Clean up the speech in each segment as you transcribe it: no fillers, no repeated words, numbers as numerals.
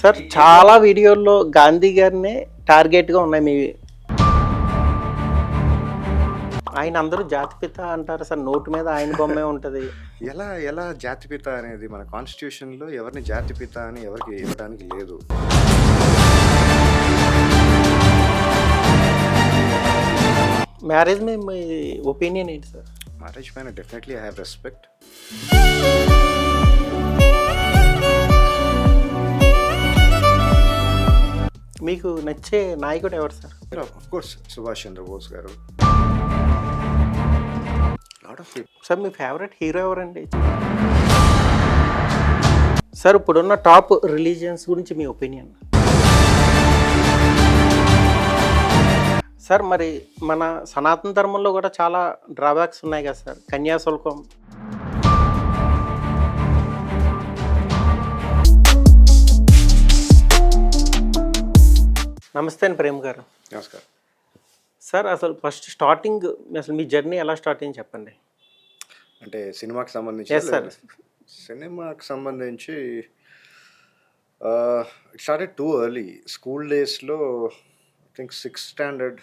Sir చాలా వీడియోల్లో గాంధీ గారినే టార్గెట్గా ఉన్నాయి మీ. ఆయన అందరూ జాతిపిత అంటారు సార్, నోటు మీద ఆయన బొమ్మే ఉంటుంది. ఎలా ఎలా జాతిపిత అనేది మన కాన్స్టిట్యూషన్లో ఎవరిని జాతిపిత అని ఎవరికి ఇవ్వడానికి లేదు. మ్యారేజ్ మీద మీ ఒపీనియన్ ఏంటి సార్? మ్యారేజ్ పైన డెఫినెట్లీ ఐ హ్యావ్ రెస్పెక్ట్. మీకు నచ్చే నాయకుడు ఎవరు sir? Of course Subhash Chandrabose గారు. Lot of people. సార్ మీ ఫేవరెట్ హీరో ఎవరండి సార్? ఇప్పుడున్న టాప్ రిలీజియన్స్ గురించి మీ ఒపీనియన్ సార్? మరి మన సనాతన ధర్మంలో కూడా చాలా డ్రాబ్యాక్స్ ఉన్నాయి కదా సార్, కన్యాశుల్కం. నమస్తే అండి ప్రేమ్ గారు. నమస్కారం సార్. అసలు ఫస్ట్ స్టార్టింగ్ అసలు మీ జర్నీ ఎలా స్టార్ట్ అయింది చెప్పండి. అంటే సినిమాకి సంబంధించి సినిమాకి సంబంధించి it started too early. School డేస్లో I think 6th standard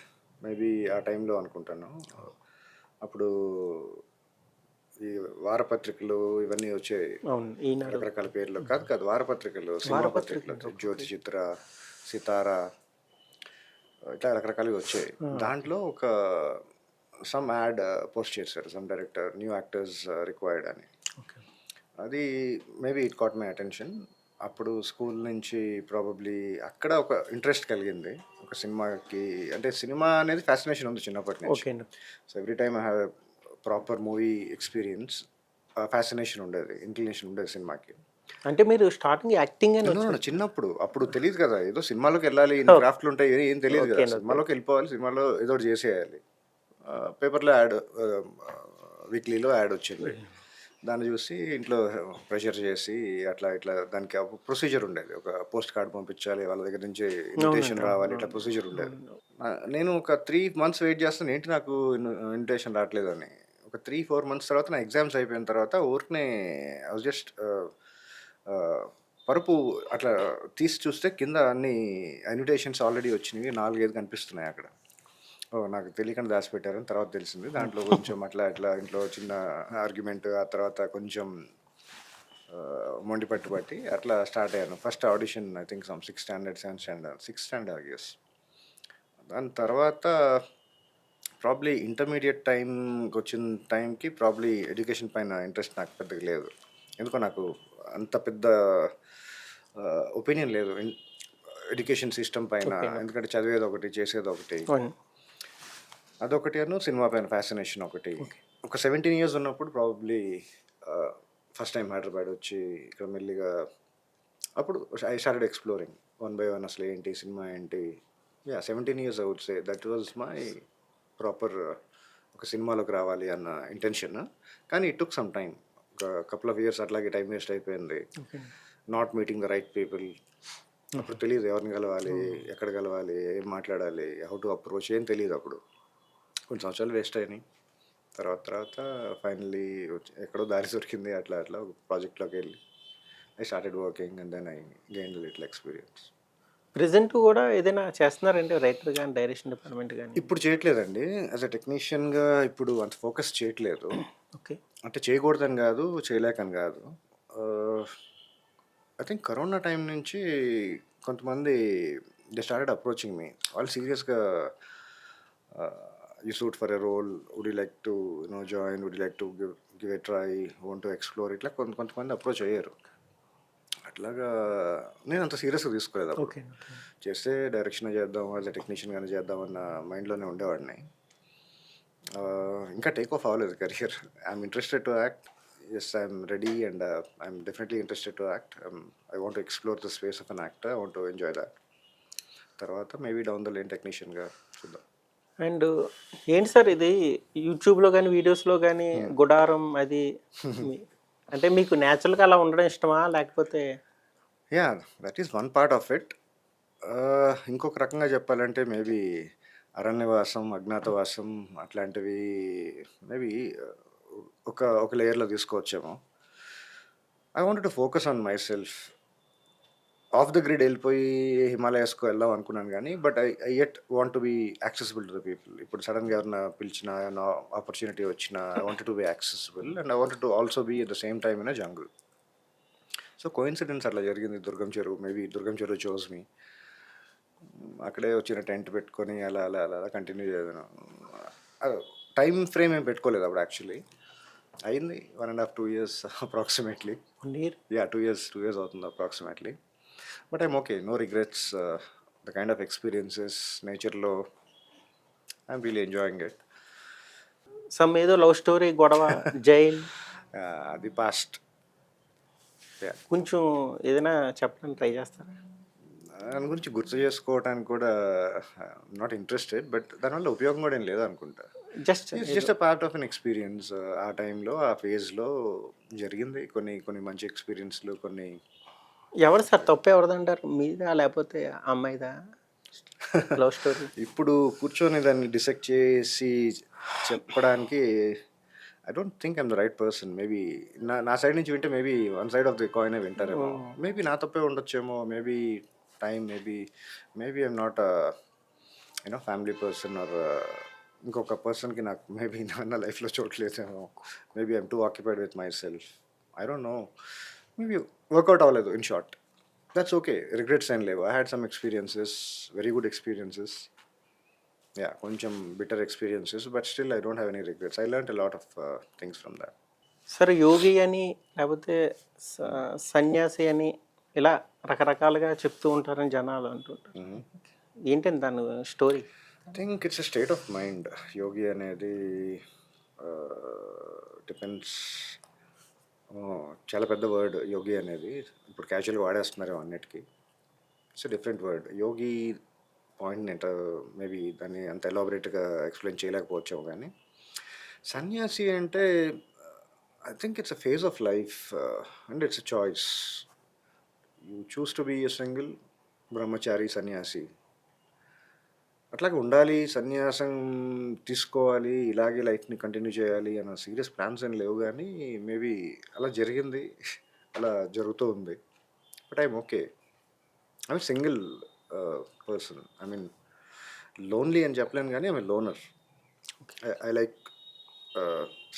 maybe ఆ టైంలో అనుకుంటాను. అప్పుడు ఈ వారపత్రికలు ఇవన్నీ వచ్చాయి, రకరకాల పేర్లు. కాదు వారపత్రికలు, సినిమా పత్రికలు, జ్యోతి చిత్ర, సితారా, ఇట్లా రకరకాలుగా వచ్చాయి. దాంట్లో ఒక సమ్ యాడ్ పోస్ట్ చేశారు, some director new actors required అని. అది maybe it caught my attention. అప్పుడు స్కూల్ నుంచి ప్రాబబ్లీ అక్కడ ఒక ఇంట్రెస్ట్ కలిగింది ఒక సినిమాకి. అంటే సినిమా అనేది ఫ్యాసినేషన్ ఉంది చిన్నప్పటి నుంచి. So every time I have proper movie experience, fascination ఉండేది, ఇంక్లినేషన్ ఉండేది సినిమాకి. అంటే మీరు స్టార్టింగ్ యాక్టింగ్ చిన్నప్పుడు అప్పుడు తెలియదు కదా, ఏదో సినిమాలోకి వెళ్ళాలి, క్రాఫ్ట్లు ఉంటాయి, ఏం తెలియదు కదా. సినిమాలోకి వెళ్ళిపోవాలి, సినిమాలో ఏదో చేసేయాలి. పేపర్లో యాడ్, వీక్లీలో యాడ్ వచ్చింది. దాన్ని చూసి ఇంట్లో ప్రెషర్ చేసి అట్లా ఇట్లా దానికి ప్రొసీజర్ ఉండేది. ఒక పోస్ట్ కార్డ్ పంపించాలి, వాళ్ళ దగ్గర నుంచి ఇన్విటేషన్ రావాలి, ఇట్లా ప్రొసీజర్ ఉండేది. నేను ఒక 3 months వెయిట్ చేస్తాను, ఏంటి నాకు ఇన్విటేషన్ రావట్లేదని. ఒక 3-4 months తర్వాత నా ఎగ్జామ్స్ అయిపోయిన తర్వాత ఊరికనే జస్ట్ పరుపు అట్లా తీసి చూస్తే కింద అన్ని ఇన్విటేషన్స్ ఆల్రెడీ వచ్చినవి, 4-5 కనిపిస్తున్నాయి అక్కడ. నాకు తెలియకుండా దాచిపెట్టారని తర్వాత తెలిసింది. దాంట్లో కొంచెం అట్లా ఇంట్లో చిన్న ఆర్గ్యుమెంట్, ఆ తర్వాత కొంచెం మొండి పట్టి అట్లా స్టార్ట్ అయ్యాను. First audition I think 6th standard 6th standard guess. దాని తర్వాత ప్రాబ్లీ ఇంటర్మీడియట్ టైంకి వచ్చిన టైంకి ప్రాబ్లీ ఎడ్యుకేషన్ పైన ఇంట్రెస్ట్ నాకు పెద్దగా లేదు. ఎందుకో నాకు అంత పెద్ద ఒపీనియన్ లేదు ఎడ్యుకేషన్ సిస్టమ్ పైన. ఎందుకంటే చదివేది ఒకటి, చేసేది ఒకటి, అదొకటి అను సినిమా పైన ఫ్యాసినేషన్ ఒకటి. ఒక 17 years ఉన్నప్పుడు ప్రాబబ్లీ ఫస్ట్ టైం హైదరాబాద్ వచ్చి ఇక్కడ మెల్లిగా అప్పుడు ఐ స్టార్టెడ్ ఎక్స్ప్లోరింగ్ 1 by 1 అసలు ఏంటి సినిమా ఏంటి. 17 years I would say that was my proper ఒక సినిమాలోకి రావాలి అన్న ఇంటెన్షన్. కానీ ఇట్ టుక్ సమ్ టైమ్, ఒక couple of years అట్లాగే టైం వేస్ట్ అయిపోయింది. Not meeting the right people. అప్పుడు తెలియదు ఎవరిని కలవాలి, ఎక్కడ కలవాలి, ఏం మాట్లాడాలి, హౌ టు అప్రోచ్, ఏం తెలియదు. అప్పుడు కొన్ని సంవత్సరాలు వేస్ట్ అయినాయి. తర్వాత ఫైనల్లీ ఎక్కడో దారి దొరికింది. అట్లా ఒక ప్రాజెక్ట్లోకి వెళ్ళి I started working and then I gained little experience. Present కూడా ఏదైనా చేస్తున్నారంటే రైటర్ కానీ, డైరెక్షన్ డిపార్ట్మెంట్ కానీ? ఇప్పుడు చేయట్లేదండి. యాజ్ అ టెక్నీషియన్గా ఇప్పుడు అంత ఫోకస్ చేయట్లేదు. ఓకే. అంటే చేయకూడదని కాదు, చేయలేకని కాదు. ఐ థింక్ కరోనా టైం నుంచి కొంతమంది దే స్టార్టెడ్ అప్రోచింగ్ మీ. వాళ్ళు సీరియస్గా you suit for a role, would you like to join, would you like to give a try, want to explore, ఇట్లా కొంతమంది అప్రోచ్ అయ్యారు. అట్లాగా నేను అంత సీరియస్గా తీసుకోలేదు. అప్పుడు చేస్తే డైరెక్షన్ చేద్దాం, యాజ్ అ టెక్నీషియన్గానే చేద్దాం అన్న మైండ్లోనే ఉండేవాడిని. ఇంకా టేక్ ఆఫ్ అవ్వలేదు career. I'm interested to act. Yes, I'm ready and I'm definitely interested to act. I want to explore the space of an actor. I want to enjoy that. తర్వాత maybe down the lane టెక్నీషియన్గా చూద్దాం. And ఏంటి sir ఇది యూట్యూబ్లో కానీ వీడియోస్లో కానీ గుడారం అది అంటే మీకు న్యాచురల్గా అలా ఉండడం ఇష్టమా, లేకపోతే? That is one part of it. ఇంకొక రకంగా చెప్పాలంటే మేబీ అరణ్యవాసం, అజ్ఞాతవాసం అట్లాంటివి మేబీ ఒక లేయర్లో తీసుకోవచ్చేమో. I wanted to focus on myself. Off the grid వెళ్ళిపోయి హిమాలయాస్కు వెళ్దాం అనుకున్నాను కానీ but I yet want to be accessible to the people. ఇప్పుడు సడన్గా ఎవరైనా పిలిచిన ఆపర్చునిటీ వచ్చిన I want to be accessible and I want to also be at the same time in a jungle. So coincidence అట్లా జరిగింది దుర్గం చెరువు. Maybe దుర్గం చెరువు chose మీ. అక్కడే వచ్చిన టెంట్ పెట్టుకొని అలా అలా అలా అలా కంటిన్యూ చేశాను. టైం ఫ్రేమ్ ఏం పెట్టుకోలేదు అప్పుడు యాక్చువల్లీ. అయింది 1.5 2 years approximately. 1 year. Yeah 2 years అవుతుంది approximately. But I'm okay, no regrets. The kind of experiences నేచర్లో I'm really enjoying it. Some ఏదో లవ్ స్టోరీ గొడవ జైల్ అది పాస్ట్. కొంచెం ఏదైనా చెప్పడానికి ట్రై చేస్తారా? దాని గురించి గుర్తు చేసుకోవడానికి కూడా నాట్ ఇంట్రెస్టెడ్, బట్ దానివల్ల ఉపయోగం కూడా ఏం లేదు అనుకుంటా. Just a part of an experience. ఆ టైంలో ఆ ఫేజ్లో జరిగింది కొన్ని మంచి ఎక్స్పీరియన్స్లు. కొన్ని ఎవరు సార్ తప్పు ఎవరిదంటారు, మీదా లేకపోతే అమ్మాయిదా లవ్ స్టోరీ? ఇప్పుడు కూర్చొని దాన్ని డిసెక్ట్ చేసి చెప్పడానికి I don't think I'm the right person. Maybe నా సైడ్ నుంచి వింటే maybe one side of the coin వింటారేమో. మేబీ నా తప్పే ఉండొచ్చేమో. Maybe time, maybe I'm not family person or ఇంకొక పర్సన్కి నాకు మేబీ నా లైఫ్లో చోట్లేదేమో. Maybe I'm too occupied with myself. I don't know. Maybe work out అవ్వలేదు. In short that's okay. Regrets ఏం లేవు. I had some experiences, very good experiences. Yeah, కొంచెం bitter experiences, but still I don't have any regrets. I learned a lot of things from that. సరే, యోగి అని లేకపోతే సన్యాసి అని ఇలా రకరకాలుగా చెప్తూ ఉంటారని జనాలు అంటుంటారు. ఏంటండి దాని story? I think it's a state of mind. Yogi అనేది డిపెండ్స్. చాలా పెద్ద వర్డ్ యోగి అనేది. ఇప్పుడు క్యాజువల్గా వాడేస్తున్నారు అన్నిటికీ. It's a different word. Yogi పాయింట్ని మేబీ దాన్ని అంత ఎలాబరేట్గా ఎక్స్ప్లెయిన్ చేయలేకపోవచ్చాము. కానీ సన్యాసి అంటే I think it's a phase of life and it's a choice. You choose to be a single brahmachari sanyasi. అట్లాగే ఉండాలి, సన్యాసం తీసుకోవాలి, ఇలాగే లైఫ్ని కంటిన్యూ చేయాలి అన్న సీరియస్ ప్లాన్స్ ఏం లేవు. కానీ మేబీ అలా జరిగింది, అలా జరుగుతూ ఉంది. But I'm okay. I'm single person. I mean lonely అని చెప్పలేను కానీ I'm లోనర్. I like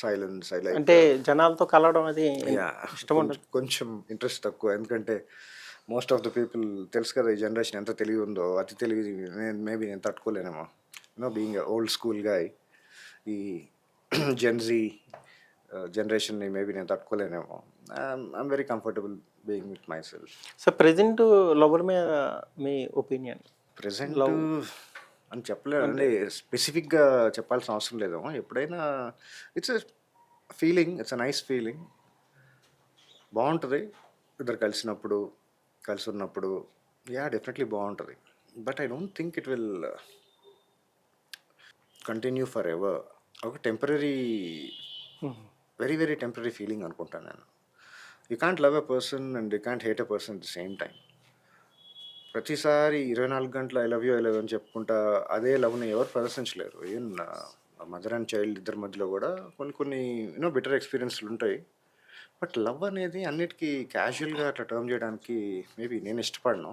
silence. I like అంటే జనాలతో కలవడం అది ఇష్టం ఉండదు. కొంచెం ఇంట్రెస్ట్ తక్కువ. ఎందుకంటే మోస్ట్ ఆఫ్ ద పీపుల్ తెలుసు కదా, ఈ జనరేషన్ ఎంత తెలివి ఉందో. అతి తెలివి నేను తట్టుకోలేనేమో. బీయింగ్ ఓల్డ్ స్కూల్ గాయ్, ఈ జెన్జీ జనరేషన్ని మేబీ నేను తట్టుకోలేనేమో. I'm very comfortable being with myself. So present lover మీద మీ ఒపీనియన్? ప్రెజెంట్ అని చెప్పలేదు అంటే స్పెసిఫిక్గా చెప్పాల్సిన అవసరం లేదేమో. ఎప్పుడైనా it's a feeling, it's a nice feeling. బాగుంటుంది ఇద్దరు కలిసి ఉన్నప్పుడు. యా, డెఫినెట్లీ బాగుంటుంది. But I don't think it will continue forever. ఒక temporary, very very temporary feeling అనుకుంటాను నేను. You can't love a person and you can't hate a person at the same time. ప్రతిసారి 24 గంటలు I love you అని చెప్పుకుంటా అదే లవ్ని ఎవరు ప్రదర్శించలేరు. ఈవెన్ మదర్ అండ్ చైల్డ్ ఇద్దరి మధ్యలో కూడా కొన్ని బెటర్ ఎక్స్పీరియన్స్లు ఉంటాయి. బట్ లవ్ అనేది అన్నిటికీ క్యాజువల్గా అట్లా టర్మ్ చేయడానికి మేబీ నేను ఇష్టపడను.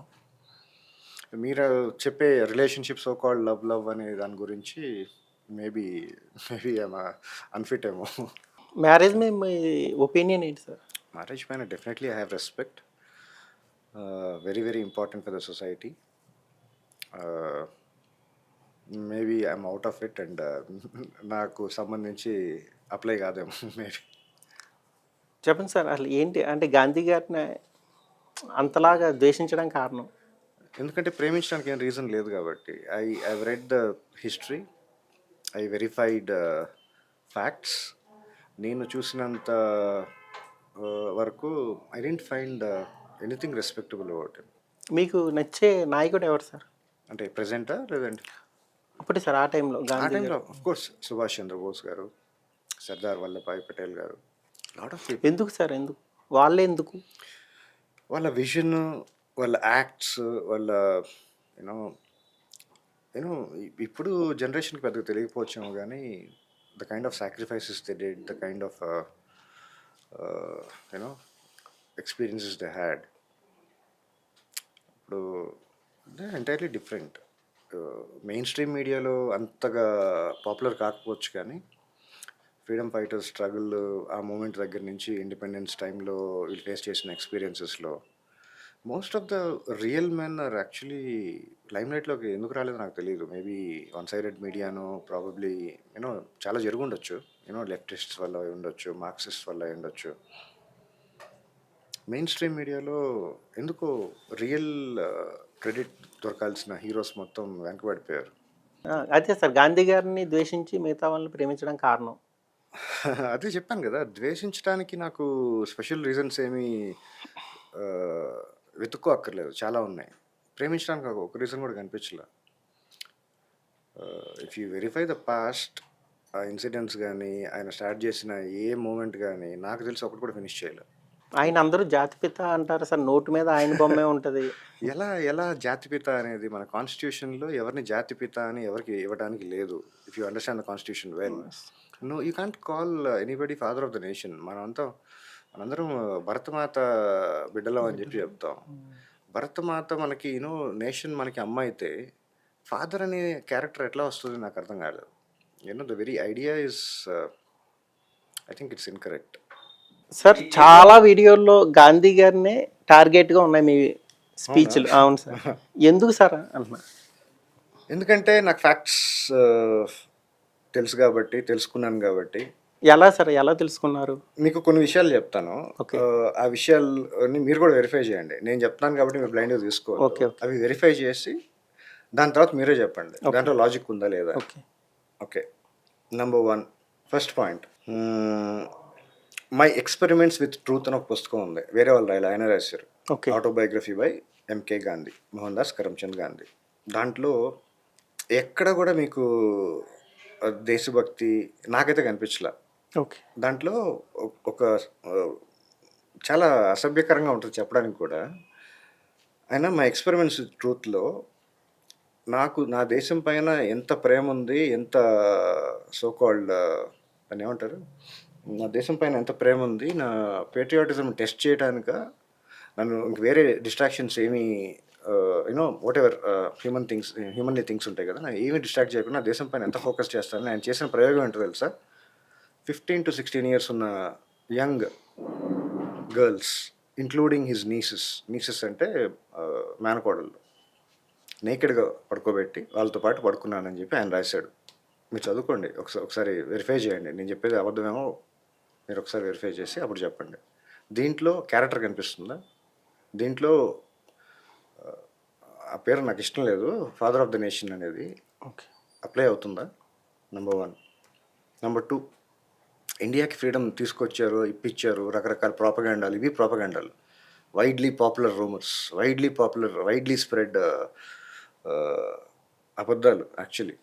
మీరు చెప్పే రిలేషన్షిప్ సో కాల్డ్ లవ్ అనే దాని గురించి మేబీ అన్ఫిట్ ఏమో. మ్యారేజ్ మీద మీ ఒపీనియన్ ఏంటి సార్? మ్యారేజ్ పైన definitely I have respect. Very very important for the society. Maybe I'm out of it and నాకు సంబంధించి అప్లై కాదేమో మేబీ. చెప్పండి సార్, అసలు ఏంటి అంటే గాంధీ గారిని అంతలాగా ద్వేషించడానికి కారణం? ఎందుకంటే ప్రేమించడానికి ఏం రీజన్ లేదు కాబట్టి. I read the history, I verified facts. నేను చూసినంత వరకు I didn't find anything respectable about him. మీకు నచ్చే నాయకుడు ఎవరు సార్? అంటే ప్రెజెంటా లేదంటే అప్పుడే సార్ ఆ టైంలో? ఆ టైంలో ఆఫ్ కోర్స్ సుభాష్ చంద్రబోస్ గారు, సర్దార్ వల్లభాయ్ పటేల్ గారు, లాట్ ఆఫ్ పీపుల్. ఎందుకు సార్? వాళ్ళే ఎందుకు? వాళ్ళ విజన్, వాళ్ళ యాక్ట్స్, వాళ్ళ యూనో ఇప్పుడు జనరేషన్కి పెద్దగా తెలియకపోవచ్చేమో కానీ the kind of sacrifices they did, the kind of experiences they had. ఇప్పుడు ఎంటైర్లీ డిఫరెంట్. మెయిన్ స్ట్రీమ్ మీడియాలో అంతగా పాపులర్ కాకపోవచ్చు కానీ ఫ్రీడమ్ ఫైటర్స్ స్ట్రగుల్ ఆ మూమెంట్ దగ్గర నుంచి ఇండిపెండెన్స్ టైంలో వీళ్ళు ఫేస్ చేసిన ఎక్స్పీరియన్సెస్లో most of the real men are actually లైమ్లైట్లోకి ఎందుకు రాలేదో నాకు తెలియదు. మేబీ వన్ సైడెడ్ మీడియాను ప్రాబబ్లీ యూనో చాలా జరుగుండొచ్చు. లెఫ్టిస్ట్స్ వల్ల అయి ఉండొచ్చు, మార్క్సిస్ట్ వల్ల అయి ఉండొచ్చు. మెయిన్ స్ట్రీమ్ మీడియాలో ఎందుకో రియల్ క్రెడిట్ దొరకాల్సిన హీరోస్ మొత్తం వెనకబడిపోయారు. అదే సార్, గాంధీ గారిని ద్వేషించి మిగతా వాళ్ళని ప్రేమించడం కారణం. అదే చెప్పాను కదా, ద్వేషించడానికి నాకు స్పెషల్ రీజన్స్ ఏమీ వెతుక్కో అక్కర్లేదు, చాలా ఉన్నాయి. ప్రేమించడానికి నాకు ఒక రీజన్ కూడా కనిపించలే. If you verify the past, ఆ ఇన్సిడెంట్స్ కానీ ఆయన స్టార్ట్ చేసిన ఏ మూమెంట్ కానీ నాకు తెలిసి ఒకటి కూడా ఫినిష్ చేయలేదు. ఆయన అందరూ జాతిపిత అంటారు సార్, నోటు మీద ఆయన బొమ్మే ఉంటుంది. ఎలా జాతిపిత అనేది మన కాన్స్టిట్యూషన్లో ఎవరిని జాతిపిత అని ఎవరికి ఇవ్వడానికి లేదు. If you understand the constitution well, no you can't call anybody father of the nation. మనందరం భరతమాత బిడ్డలం అని చెప్పి చెప్తాం. భరతమాత మనకి నేషన్ మనకి అమ్మ అయితే ఫాదర్ అనే క్యారెక్టర్ ఎట్లా వస్తుంది నాకు అర్థం కాలేదు. The very idea is I think it's incorrect. Sir చాలా వీడియోల్లో గాంధీ గారినే టార్గెట్గా ఉన్నాయి మీ స్పీచ్లు. అవును సార్, ఎందుకు సార్ అంటున్నా? ఎందుకంటే నాకు ఫ్యాక్ట్స్ తెలుసు కాబట్టి, తెలుసుకున్నాను కాబట్టి. ఎలా సార్, ఎలా తెలుసుకున్నారు? మీకు కొన్ని విషయాలు చెప్తాను. ఆ విషయాలని మీరు కూడా వెరిఫై చేయండి. నేను చెప్తాను కాబట్టి మీరు బ్లైండ్గా తీసుకోవాలి. అవి వెరిఫై చేసి దాని తర్వాత మీరే చెప్పండి దాంట్లో లాజిక్ ఉందా లేదా. Okay, number 1 first point, my experiments with truth అని ఒక పుస్తకం ఉంది. వేరే వాళ్ళు రాయాలి, ఆయన రాశారు. Autobiography by MK Gandhi, Mohan Das Karamchand Gandhi. దాంట్లో ఎక్కడ కూడా మీకు దేశభక్తి నాకైతే కనిపించలే. దాంట్లో ఒక చాలా అసభ్యకరంగా ఉంటుంది చెప్పడానికి కూడా. అయినా మై ఎక్స్పెరిమెంట్స్ విత్ ట్రూత్లో నాకు నా దేశం పైన ఎంత ప్రేమ ఉంది, ఎంత సోకాల్డ్ అని ఏమంటారు, నా దేశం పైన ఎంత ప్రేమ ఉంది, నా పేట్రియాటిజం టెస్ట్ చేయడానిక నన్ను ఇంక వేరే డిస్ట్రాక్షన్స్ ఏమీ వాట్ ఎవర్ హ్యూమన్లీ థింగ్స్ ఉంటాయి కదా, నాకు ఏమీ డిస్ట్రాక్ట్ చేయకుండా నా దేశం పైన ఎంత ఫోకస్ చేస్తాను. ఆయన చేసిన ప్రయోగం ఏంటో తెలుసా? 15 to 16 years ఉన్న young girls including his nieces అంటే మేనకోడళ్ళు, నేకెడ్గా పడుకోబెట్టి వాళ్ళతో పాటు పడుకున్నానని చెప్పి ఆయన రాశాడు. మీరు చదువుకోండి, ఒకసారి వెరిఫై చేయండి. నేను చెప్పేది అబద్ధమేమో మీరు ఒకసారి వెరిఫై చేసి అప్పుడు చెప్పండి. దీంట్లో క్యారెక్టర్ కనిపిస్తుందా? దీంట్లో ఆ పేరు నాకు ఇష్టం లేదు, ఫాదర్ ఆఫ్ ద నేషన్ అనేది అప్లై అవుతుందా? నెంబర్ 1. నెంబర్ 2, ఇండియాకి ఫ్రీడమ్ తీసుకొచ్చారు, ఇప్పించారు, రకరకాల ప్రాపగాండాలు, ఇవి ప్రాపగాండాలు, widely popular rumours, widely spread అబద్ధాలు. యాక్చువల్లీ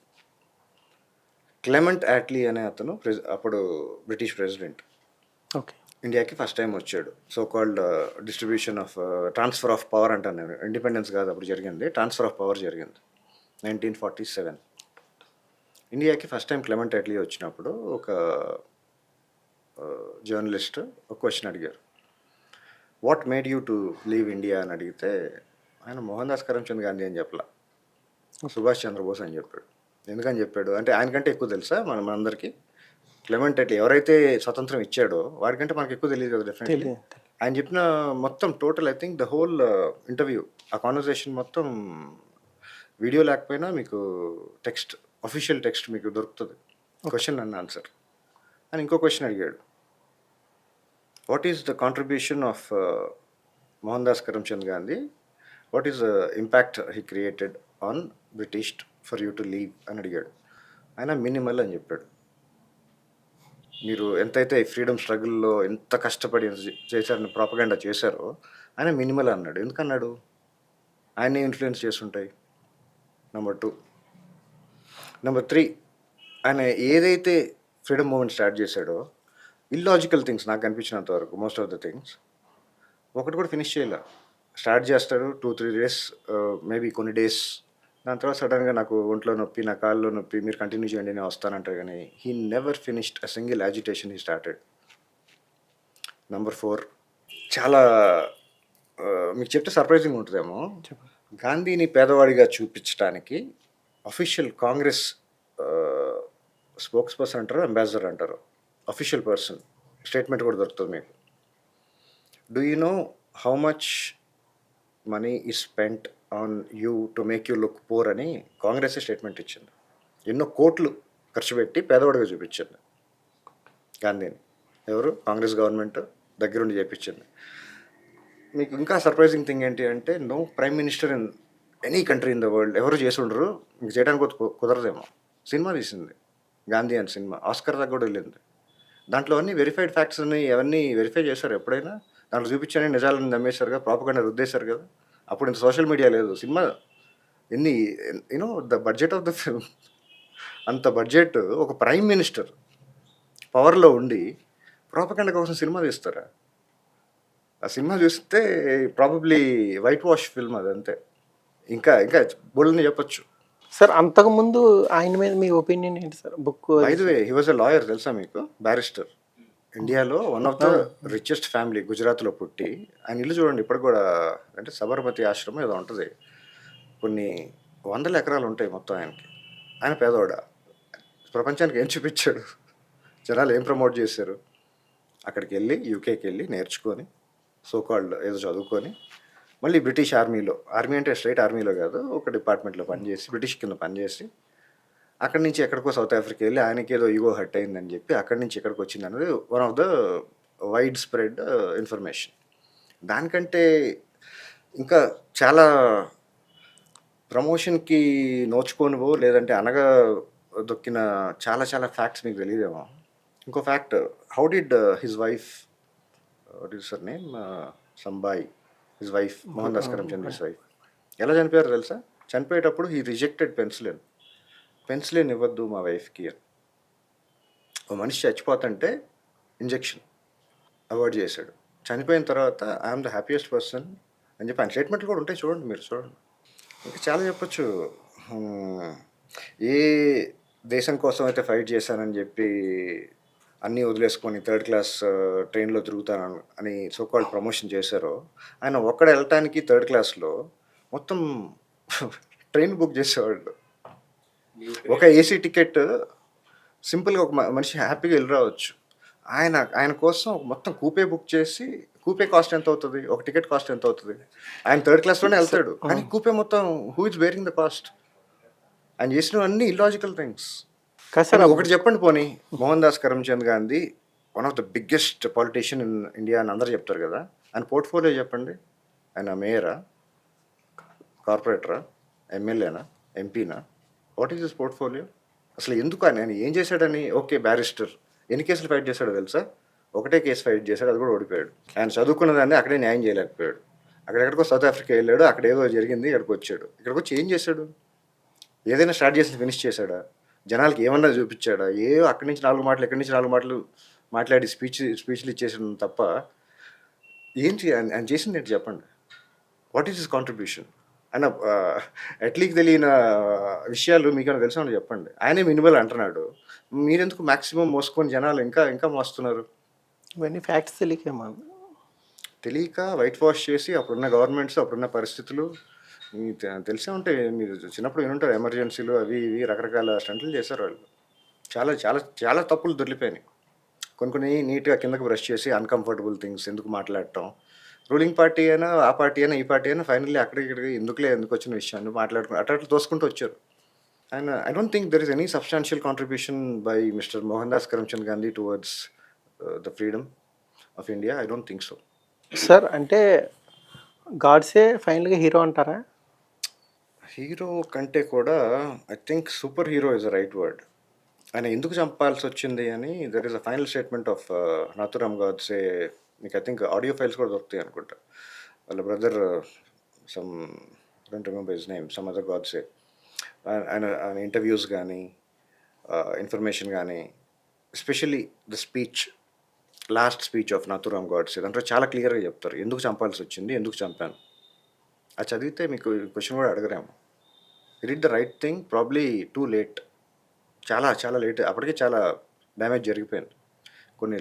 క్లెమెంట్ యాట్లీ అనే అతను అప్పుడు బ్రిటిష్ ప్రెసిడెంట్, ఇండియాకి ఫస్ట్ టైం వచ్చాడు. So called distribution of transfer of power అంటాను నేను. ఇండిపెండెన్స్ కాదు అప్పుడు జరిగింది, ట్రాన్స్ఫర్ ఆఫ్ పవర్ జరిగింది 1947. ఇండియాకి ఫస్ట్ టైం క్లెమెంట్ యాట్లీ వచ్చినప్పుడు ఒక జర్నలిస్ట్ ఒక క్వశ్చన్ అడిగారు, what made you to leave India అని అడిగితే ఆయన మోహన్ దాస్ కరమ్చంద్ గాంధీ అని చెప్పలా, సుభాష్ చంద్రబోస్ అని చెప్పాడు. ఎందుకని చెప్పాడు అంటే ఆయనకంటే ఎక్కువ తెలుసా మనందరికీ క్లెమెంట్ యాట్లీ ఎవరైతే స్వతంత్రం ఇచ్చాడో వాడికంటే మనకు ఎక్కువ తెలియదు కదా డెఫినెట్లీ. ఆయన చెప్పిన మొత్తం total I think the whole interview, ఆ కాన్వర్సేషన్ మొత్తం వీడియో లేకపోయినా మీకు అఫీషియల్ టెక్స్ట్ మీకు దొరుకుతుంది. క్వశ్చన్ అండ్ ఆన్సర్ అని ఇంకో క్వశ్చన్ అడిగాడు, what is the contribution of Mohan Das Karamchand Gandhi, what is the impact he created on British for you to leave అని అడిగాడు. ఆయన మినిమల్ అని చెప్పాడు. మీరు ఎంతైతే ఫ్రీడమ్ స్ట్రగుల్లో ఎంత కష్టపడి చేశారని ప్రాపగండా చేశారో ఆయన మినిమల్ అన్నాడు. ఎందుకన్నాడు? ఆయనే ఇన్ఫ్లుయెన్స్ చేస్తుంటాయి. నెంబర్ 2. నెంబర్ 3, ఆయన ఏదైతే ఫ్రీడమ్ మూమెంట్ స్టార్ట్ చేశాడో ఇల్లాజికల్ థింగ్స్ నాకు కనిపించినంత వరకు మోస్ట్ ఆఫ్ ద థింగ్స్ ఒకటి కూడా ఫినిష్ చేయాల. స్టార్ట్ చేస్తాడు 2-3 days, మేబీ కొన్ని డేస్, దాని తర్వాత సడన్గా నాకు ఒంట్లో నొప్పి, నా కాళ్ళలో నొప్పి, మీరు కంటిన్యూ చేయండి నేను వస్తానంటారు. కానీ he never finished a single agitation he started. Number 4, చాలా మీకు చెప్తే సర్ప్రైజింగ్ ఉంటుందేమో, గాంధీని పేదవాడిగా చూపించడానికి అఫీషియల్ కాంగ్రెస్ స్పోక్స్ పర్సన్ అంటారు, అంబాసిడర్ అంటారు, అఫీషియల్ పర్సన్ స్టేట్మెంట్ కూడా దొరుకుతుంది మీకు. Do you know how much money is spent on you to make you look poor అని కాంగ్రెస్ స్టేట్మెంట్ ఇచ్చింది. ఎన్నో కోట్లు ఖర్చు పెట్టి పేదవాడిగా చూపించింది గాంధీని. ఎవరు? కాంగ్రెస్ గవర్నమెంట్ దగ్గరుండి చేపించింది. మీకు ఇంకా సర్ప్రైజింగ్ థింగ్ ఏంటి అంటే, no prime minister in any country in the world ఎవరు చేసి ఉండరు, ఇంక చేయడానికి కుదరదేమో. సినిమా తీసింది గాంధీ అని సినిమా, ఆస్కర్ దాకా కూడా వెళ్ళింది. దాంట్లో అన్ని వెరిఫైడ్ ఫ్యాక్ట్స్ ఉన్నాయి, అవన్నీ వెరిఫై చేశారు ఎప్పుడైనా? దాంట్లో చూపించని నిజాలను నమ్మేశారు కదా, ప్రాపగండా రుద్దేశారు కదా. అప్పుడు ఇంత సోషల్ మీడియా లేదు. సినిమా ఎన్ని, you know the budget of the film, అంత బడ్జెట్ ఒక ప్రైమ్ మినిస్టర్ పవర్లో ఉండి ప్రాపగండా కోసం సినిమా తీస్తారా? ఆ సినిమా చూస్తే ప్రాబబ్లీ వైట్ వాష్ ఫిల్మ్ అది, అంతే. ఇంకా ఇంకా బోల్డ్ని చెప్పొచ్చు. సార్ అంతకుముందు ఆయన మీద మీ ఒపీనియన్ ఏంటి sir? Book by the way, he was a lawyer, తెలుసా మీకు? బ్యారిస్టర్. ఇండియాలో one of the richest family, గుజరాత్లో పుట్టి. ఆయన ఇల్లు చూడండి ఇప్పుడు కూడా, అంటే సబర్మతి ఆశ్రమం ఏదో ఉంటుంది, కొన్ని వందల ఎకరాలు ఉంటాయి మొత్తం ఆయనకి. ఆయన పేదవాడ. ప్రపంచానికి ఏం చూపించాడు, జనాలు ఏం ప్రమోట్ చేశారు? అక్కడికి వెళ్ళి యూకేకి వెళ్ళి నేర్చుకొని సోకాల్డ్ ఏదో చదువుకొని మళ్ళీ బ్రిటిష్ ఆర్మీలో, ఆర్మీ అంటే స్ట్రైట్ ఆర్మీలో కాదు, ఒక డిపార్ట్మెంట్లో పనిచేసి, బ్రిటిష్ కింద పనిచేసి, అక్కడి నుంచి ఎక్కడికో సౌత్ ఆఫ్రికా వెళ్ళి ఆయనకి ఏదో ఈగో హర్ట్ అయిందని చెప్పి అక్కడి నుంచి ఎక్కడికి వచ్చింది అనేది one of the wide spread information. దానికంటే ఇంకా చాలా ప్రమోషన్కి నోచుకోనివో లేదంటే అనగా దొక్కిన చాలా చాలా ఫ్యాక్ట్స్ మీకు తెలియదేమో. ఇంకో fact, how did his wife, what is her name, సంబాయి, his wife, Mohan Das Karamchand his wife, ఎలా చనిపోయారు తెలుసా? చనిపోయేటప్పుడు హీ రిజెక్టెడ్ పెన్సిలిన్ ఇవ్వద్దు మా వైఫ్కి అని. ఓ మనిషి చచ్చిపోతుంటే ఇంజెక్షన్ అవాయిడ్ చేశాడు. చనిపోయిన తర్వాత ఐఎమ్ ద హ్యాపీయెస్ట్ పర్సన్ అని చెప్పి ఆయన స్టేట్మెంట్లు కూడా ఉంటాయి, చూడండి, మీరు చూడండి. ఇంకా చాలా చెప్పొచ్చు. ఏ దేశం కోసం అయితే ఫైట్ చేశానని చెప్పి అన్నీ వదిలేసుకొని థర్డ్ క్లాస్ ట్రైన్లో తిరుగుతాను అని సోకాల్డ్ ప్రమోషన్ చేశారో, ఆయన ఒక్కడ వెళ్ళటానికి థర్డ్ క్లాస్లో మొత్తం ట్రైన్ బుక్ చేసేవాళ్ళు. ఒక ఏసీ టికెట్ సింపుల్గా ఒక మనిషి హ్యాపీగా వెళ్ళి రావచ్చు. ఆయన కోసం మొత్తం కూపే బుక్ చేసి, కూపే కాస్ట్ ఎంత అవుతుంది, ఒక టికెట్ కాస్ట్ ఎంత అవుతుంది, ఆయన థర్డ్ క్లాస్లోనే వెళ్తాడు, కానీ కూపే మొత్తం who is bearing the cost? ఆయన చేసిన అన్ని ఇల్లాజికల్ థింగ్స్. కానీ ఒకటి చెప్పండి పోనీ, Mohan Das Karamchand Gandhi one of the biggest politician in India అని అందరూ చెప్తారు కదా, ఆయన పోర్ట్ఫోలియో చెప్పండి. ఆయన మేయరా, కార్పొరేటరా, ఎమ్మెల్యేనా, ఎంపీనా? What is this portfolio? అసలు ఎందుకు ఆయన ఏం చేశాడని? ఓకే, బ్యారిస్టర్, ఎన్ని కేసులు ఫైట్ చేశాడో తెలుసా? ఒకటే కేసు ఫైట్ చేశాడు, అది కూడా ఓడిపోయాడు. ఆయన చదువుకున్న దాన్ని అక్కడే న్యాయం చేయలేకపోయాడు. అక్కడెక్కడికో సౌత్ ఆఫ్రికా వెళ్ళాడు, అక్కడ ఏదో జరిగింది, ఇక్కడికి వచ్చాడు. ఇక్కడికి వచ్చి ఏం చేశాడు? ఏదైనా స్టార్ట్ చేసి ఫినిష్ చేశాడా? జనాలకి ఏమన్నా చూపించాడా? అక్కడి నుంచి 4 మాటలు, ఎక్కడి నుంచి 4 మాటలు మాట్లాడి స్పీచ్లు ఇచ్చేసాడు తప్ప ఏంటి ఆయన చేసింది ఏంటి చెప్పండి? What is his contribution? ఆయన ఎట్లీకి తెలియని విషయాలు మీకేమైనా తెలుసా చెప్పండి. ఆయనే మినిమల్ అంటున్నాడు, మీరెందుకు మ్యాక్సిమం మోసుకొని జనాలు ఇంకా ఇంకా మోస్తున్నారు? ఇవన్నీ ఫ్యాక్ట్స్ తెలియక వైట్ వాష్ చేసి అప్పుడున్న గవర్నమెంట్స్, అప్పుడున్న పరిస్థితులు మీకు తెలిసే ఉంటాయి. మీరు చిన్నప్పుడు వినుంటారు, ఎమర్జెన్సీలు అవి ఇవి రకరకాల స్టంట్లు చేశారు వాళ్ళు. చాలా చాలా చాలా తప్పులు దొరికిపోయినాయి. కొన్ని నీట్గా కిందకి బ్రష్ చేసి అన్కంఫర్టబుల్ థింగ్స్ ఎందుకు మాట్లాడటం, రూలింగ్ పార్టీ అయినా ఆ పార్టీ అయినా ఈ పార్టీ అయినా ఫైనల్లీ అక్కడికి ఎందుకు వచ్చిన విషయాన్ని మాట్లాడుకుని అట్లా తోసుకుంటూ వచ్చారు. And I don't think there is any substantial contribution by mister Mohan Das Karamchand Gandhi towards the freedom of India. I don't think so. Sir అంటే గాడ్సే ఫైనల్గా హీరో అంటారా? హీరో కంటే కూడా I think superhero is the right word. ఆయన ఎందుకు చంపాల్సి వచ్చింది అని there is a final statement of Nathuram Godse. మీకు ఐ థింక్ ఆడియో ఫైల్స్ కూడా దొరుకుతాయి అనుకుంటా. వాళ్ళ brother some don't remember his name, some other Godse. ఆయన ఇంటర్వ్యూస్ కానీ ఇన్ఫర్మేషన్ కానీ, especially the speech, last speech of Nathuram Godse, దాంట్లో చాలా క్లియర్గా చెప్తారు ఎందుకు చంపాల్సి వచ్చింది, ఎందుకు చంపాను. అది చదివితే మీకు క్వశ్చన్ కూడా అడగరేమో. He did the right thing, probably too late, చాలా చాలా లేట్. అప్పటికే చాలా డ్యామేజ్ జరిగిపోయింది. కొన్ని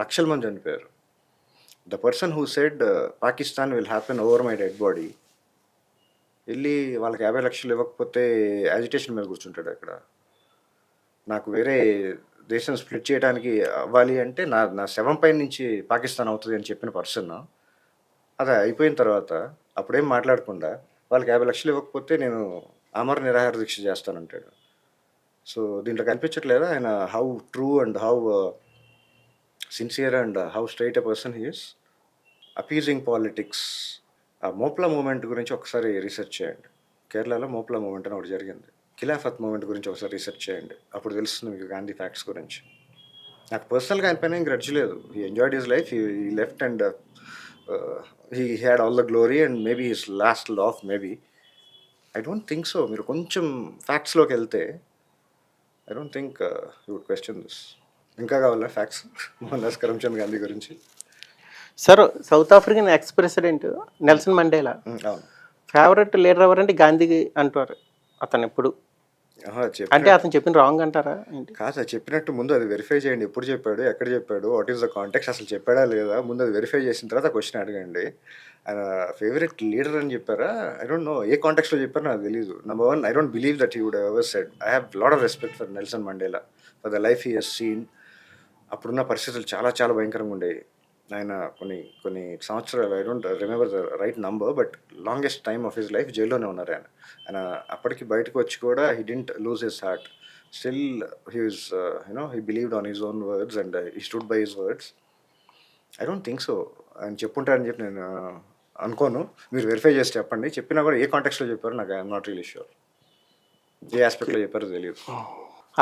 లక్షల మంది చనిపోయారు. The person who said Pakistan will happen over my dead body వెళ్ళి వాళ్ళకి 50 లక్షలు ఇవ్వకపోతే యాజిటేషన్ మీద కూర్చుంటాడు అక్కడ. నాకు వేరే దేశం స్ప్లిట్ చేయడానికి అవ్వాలి అంటే నా నా శవం పై నుంచి పాకిస్తాన్ అవుతుంది అని చెప్పిన పర్సన్ అది అయిపోయిన తర్వాత అప్పుడేం మాట్లాడకుండా వాళ్ళకి 50 లక్షలు ఇవ్వకపోతే నేను అమర నిరాహార దీక్ష చేస్తానంటాడు. సో దీంట్లో కనిపించట్లేదా ఆయన how true and how sincere and how straight a person he is. Appeasing politics. ఆ మోప్లా మూమెంట్ గురించి ఒకసారి రీసెర్చ్ చేయండి. కేరళలో మోప్లా మూమెంట్ అని ఒకటి జరిగింది. ఖిలాఫత్ మూమెంట్ గురించి ఒకసారి రీసెర్చ్ చేయండి, అప్పుడు తెలుస్తుంది మీకు గాంధీ ఫ్యాక్ట్స్ గురించి. నాకు పర్సనల్గా ఆయన పైన ఏం గ్రడ్జ్ లేదు. He enjoyed his life, he left and he had all the glory and maybe his last laugh maybe. I don't think so. మీరు కొంచెం ఫ్యాక్ట్స్లోకి వెళ్తే I don't think you would question this. ఇంకా కావాలా ఫ్యాక్ట్స్ మోహన్ కరమ్చంద్ గాంధీ గురించి? Sir, south African ex president Nelson Mandela అవును. Favourite leader ఎవరంటే గాంధీ అంటారు అతను ఎప్పుడు. అంటే అతను చెప్పిన రాంగ్ అంటారా ఏంటి? కాదు, అది చెప్పినట్టు ముందు అది వెరిఫై చేయండి. ఎప్పుడు చెప్పాడు, ఎక్కడ చెప్పాడు, వాట్ ఈస్ ద కాంటెక్స్ట్, అసలు చెప్పాడా లేదా, ముందు అది వెరిఫై చేసిన తర్వాత క్వశ్చన్ అడగండి. ఆయన ఫేవరెట్ లీడర్ అని చెప్పారా? ఐ డోంట్ నో ఏ కాంటెక్స్లో చెప్పారో నాకు తెలీదు. Number one, I don't believe that he would ever said. I have lot of respect for Nelson Mandela, for the life he has seen. అప్పుడున్న పరిస్థితులు చాలా చాలా భయంకరంగా ఉండేవి. ఆయన కొన్ని కొన్ని సంవత్సరాలు, I don't remember the right number, but longest time of his life జైల్లోనే ఉన్నారు ఆయన. ఆయన అప్పటికి బయటకు వచ్చి కూడా he didn't lose his heart. Still he was he believed on his own words and he stood by his words. I don't think so. ఆయన చెప్పుంటారని చెప్పి నేను అనుకోను. మీరు వెరిఫై చేసి చెప్పండి. చెప్పినా కూడా ఏ కాంటెక్స్లో చెప్పారో నాకు ఐఎమ్ నాట్ రియలీ ష్యూర్. ఏ ఆస్పెక్ట్లో చెప్పారో తెలియదు.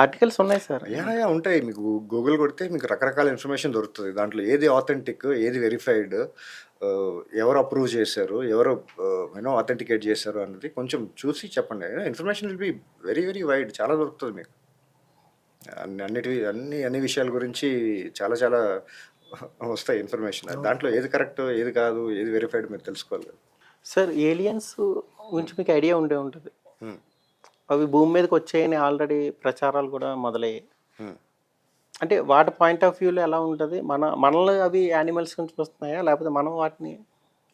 ఆర్టికల్స్ ఉన్నాయి సార్. యా ఉంటాయి. మీకు గూగుల్ కొడితే మీకు రకరకాల ఇన్ఫర్మేషన్ దొరుకుతుంది. దాంట్లో ఏది ఆథెంటిక్, ఏది వెరిఫైడ్, ఎవరు అప్రూవ్ చేశారు, ఎవరు ఆథెంటికేట్ చేశారు అన్నది కొంచెం చూసి చెప్పండి. Information will be very very wide. చాలా దొరుకుతుంది మీకు. అన్ని విషయాల గురించి చాలా చాలా వస్తాయి ఇన్ఫర్మేషన్. దాంట్లో ఏది కరెక్ట్, ఏది కాదు, ఏది వెరిఫైడ్ మీరు తెలుసుకోవాలి. సార్, ఏలియన్స్ గురించి మీకు ఐడియా ఉండే ఉంటుంది. అవి భూమి మీదకి వచ్చాయని ఆల్రెడీ ప్రచారాలు కూడా మొదలయ్యాయి. అంటే వాటి పాయింట్ ఆఫ్ వ్యూలో ఎలా ఉంటుంది? మనల్ని అవి యానిమల్స్ నుంచి వస్తున్నాయా, లేకపోతే మనం వాటిని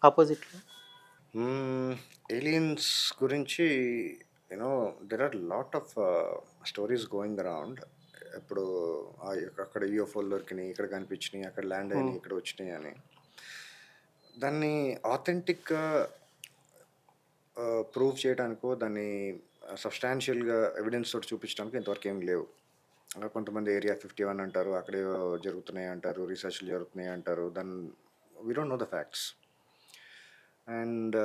ఆపోజిట్లో? ఏలియన్స్ గురించి there are lot of stories going around. ఇప్పుడు అక్కడ యూఎఫ్ఓలు దొరికినాయి, ఇక్కడ కనిపించినాయి, అక్కడ ల్యాండ్ అయినాయి, ఇక్కడ వచ్చినాయి అని. దాన్ని ఆథెంటిక్గా ప్రూవ్ చేయడానికో, దాన్ని సబ్స్టాన్షియల్గా ఎవిడెన్స్ తోటి చూపించడానికి ఇంతవరకు ఏం లేవు. కొంతమంది ఏరియా 51 అంటారు, అక్కడే జరుగుతున్నాయి అంటారు, రీసెర్చ్లు జరుగుతున్నాయి అంటారు. We don't know the facts. And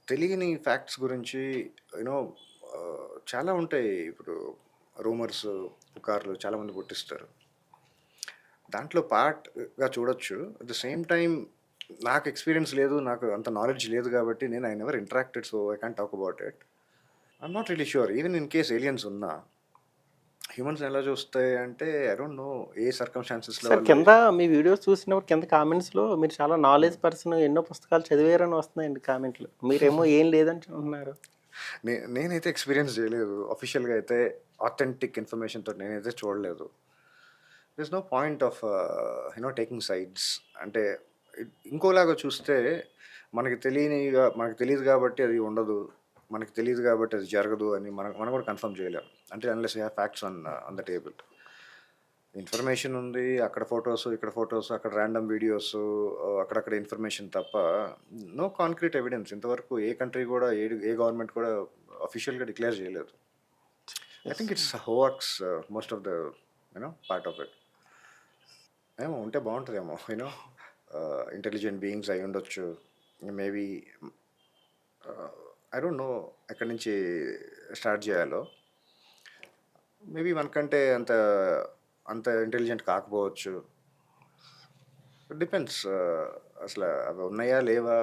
తెలియని ఫ్యాక్ట్స్ గురించి చాలా ఉంటాయి. ఇప్పుడు రూమర్స్, పుకార్లు చాలామంది పుట్టిస్తారు. దాంట్లో పార్ట్గా చూడొచ్చు. అట్ ద సేమ్ టైం నాకు ఎక్స్పీరియన్స్ లేదు, నాకు అంత నాలెడ్జ్ లేదు కాబట్టి I never interacted, so I can talk about it. I'm not really sure. Even in case aliens ఉన్నా హ్యూమన్స్ ఎలా చూస్తాయి అంటే ఐ డోంట్ నో ఏ సర్కమ్స్టాన్సెస్లో. సార్, కింద మీ వీడియోస్ చూసినప్పుడు కింద కామెంట్స్లో మీరు చాలా నాలెడ్జ్ పర్సన్, ఎన్నో పుస్తకాలు చదివారని వస్తున్నాయండి కామెంట్లు. మీరేమో ఏం లేదని అంటున్నారు. నేనైతే ఎక్స్పీరియన్స్ చేయలేదు. అఫీషియల్గా అయితే ఆథెంటిక్ ఇన్ఫర్మేషన్తో నేనైతే చూడలేదు. There is no point of taking sides. అంటే ఇంకోలాగా చూస్తే మనకి తెలియదు కాబట్టి అది ఉండదు, మనకి తెలియదు కాబట్టి అది జరగదు అని మనం కూడా కన్ఫర్మ్ చేయలేం. అంటే unless you have facts on the table. Information ఉంది, అక్కడ ఫొటోస్, ఇక్కడ ఫొటోస్, అక్కడ ర్యాండమ్ వీడియోస్, అక్కడక్కడ ఇన్ఫర్మేషన్ తప్ప నో కాంక్రీట్ ఎవిడెన్స్. ఇంతవరకు ఏ కంట్రీ కూడా, ఏ గవర్నమెంట్ కూడా అఫీషియల్గా డిక్లేర్ చేయలేదు. I think it's hoax most of the part of it. ఏమో ఉంటే బాగుంటుందేమో. ఇంటెలిజెంట్ బీయింగ్స్ అయి ఉండొచ్చు మేబీ. ఐ డోంట్ నో ఎక్కడి నుంచి స్టార్ట్ చేయాలో. మేబీ మనకంటే అంత ఇంటెలిజెంట్ కాకపోవచ్చు. డిపెండ్స్ అసలు అవి ఉన్నాయా లేవా.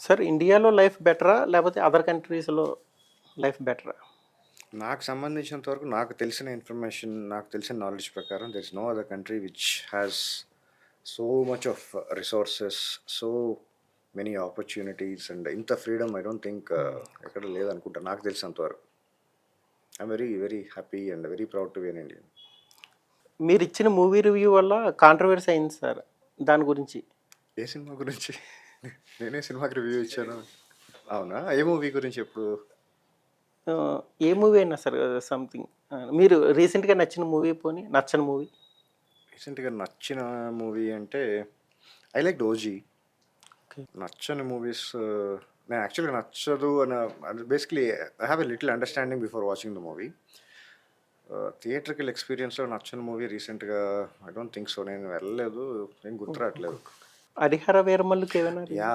సార్, ఇండియాలో లైఫ్ బెటరా లేకపోతే అదర్ కంట్రీస్లో లైఫ్ బెటరా? నాకు సంబంధించినంత వరకు, నాకు తెలిసిన ఇన్ఫర్మేషన్, నాకు తెలిసిన నాలెడ్జ్ ప్రకారం there is no other country which has so much of resources, so many opportunities and ఇంత ఫ్రీడమ్ ఐ డోంట్ థింక్ ఎక్కడ లేదనుకుంటా నాకు తెలిసినంత వరకు. I'm very very happy and very proud to be an Indian. మీరు ఇచ్చిన movie review వల్ల controversy అయింది సార్, దాని గురించి. ఏ సినిమా గురించి? నేనే సినిమాకి రివ్యూ ఇచ్చాను. అవునా? ఏ మూవీ గురించి ఎప్పుడు? ఏ మూవీ అయినా సరే సంథింగ్. మీరు రీసెంట్గా నచ్చిన మూవీ పోనీ నచ్చని మూవీ? రీసెంట్గా నచ్చిన మూవీ అంటే ఐ లైక్ ఓజీ. ఓకే. నచ్చని మూవీస్ నేను యాక్చువల్గా నచ్చదు అని basically I have a little understanding before watching the movie. Theatrical ఎక్స్పీరియన్స్లో నచ్చని మూవీ రీసెంట్గా ఐ డోంట్ థింక్ సో. నేను వెళ్ళలేదు, ఏం గుర్తురావట్లేదు. హరిహర వీరమల్లుకి ఏమైనా yeah,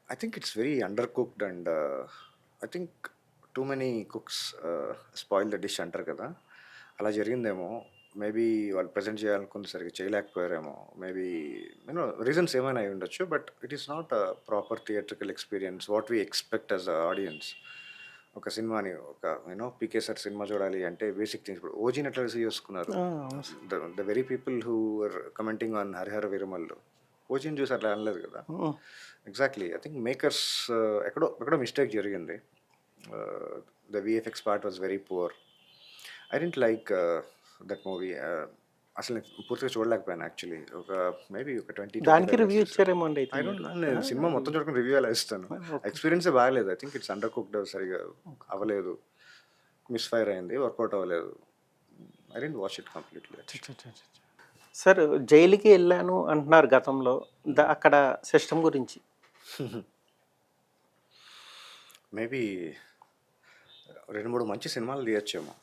I think it's very under cooked and I think too many cooks spoil the dish అంటారు కదా, అలా జరిగిందేమో. మేబీ వాళ్ళు ప్రజెంట్ చేయాలనుకుంది సరిగ్గా చేయలేకపోయారేమో. మేబీ యూనో రీజన్స్ ఏమైనా అయి ఉండొచ్చు. But it is not a proper theatrical experience what we expect as a audience. ఒక సినిమాని ఒక పీకే సార్ సినిమా చూడాలి అంటే బేసిక్ థింగ్స్. ఇప్పుడు ఓజీని ఎట్లా రిసీవ్ చేసుకున్నారు the very people who are commenting on Harihara Veeramallu ఓజీని చూసి అట్లా అనలేదు కదా. ఎగ్జాక్ట్లీ, ఐ థింక్ మేకర్స్ ఎక్కడో మిస్టేక్ జరిగింది. The VFX part was very poor. I didn't like that movie. అసలు నేను పూర్తిగా చూడలేకపోయాను యాక్చువల్లీ. మేబీ ఒక 20 దానికి రివ్యూ ఇచ్చారేమో అండి అయితే ఐ డోంట్. నేను సినిమా మొత్తం చూడకుండా రివ్యూ ఎలా ఇస్తాను? ఎక్స్పీరియన్సే బాగలేదు. I think it's under cooked, సరిగా అవ్వలేదు, మిస్ఫైర్ అయింది, వర్కౌట్ అవ్వలేదు. I didn't watch it completely. Sir జైలుకి వెళ్ళాను అంటున్నారు గతంలో, అక్కడ సిస్టమ్ గురించి మేబీ 2-3 మంచి సినిమాలు తీయచ్చేమో.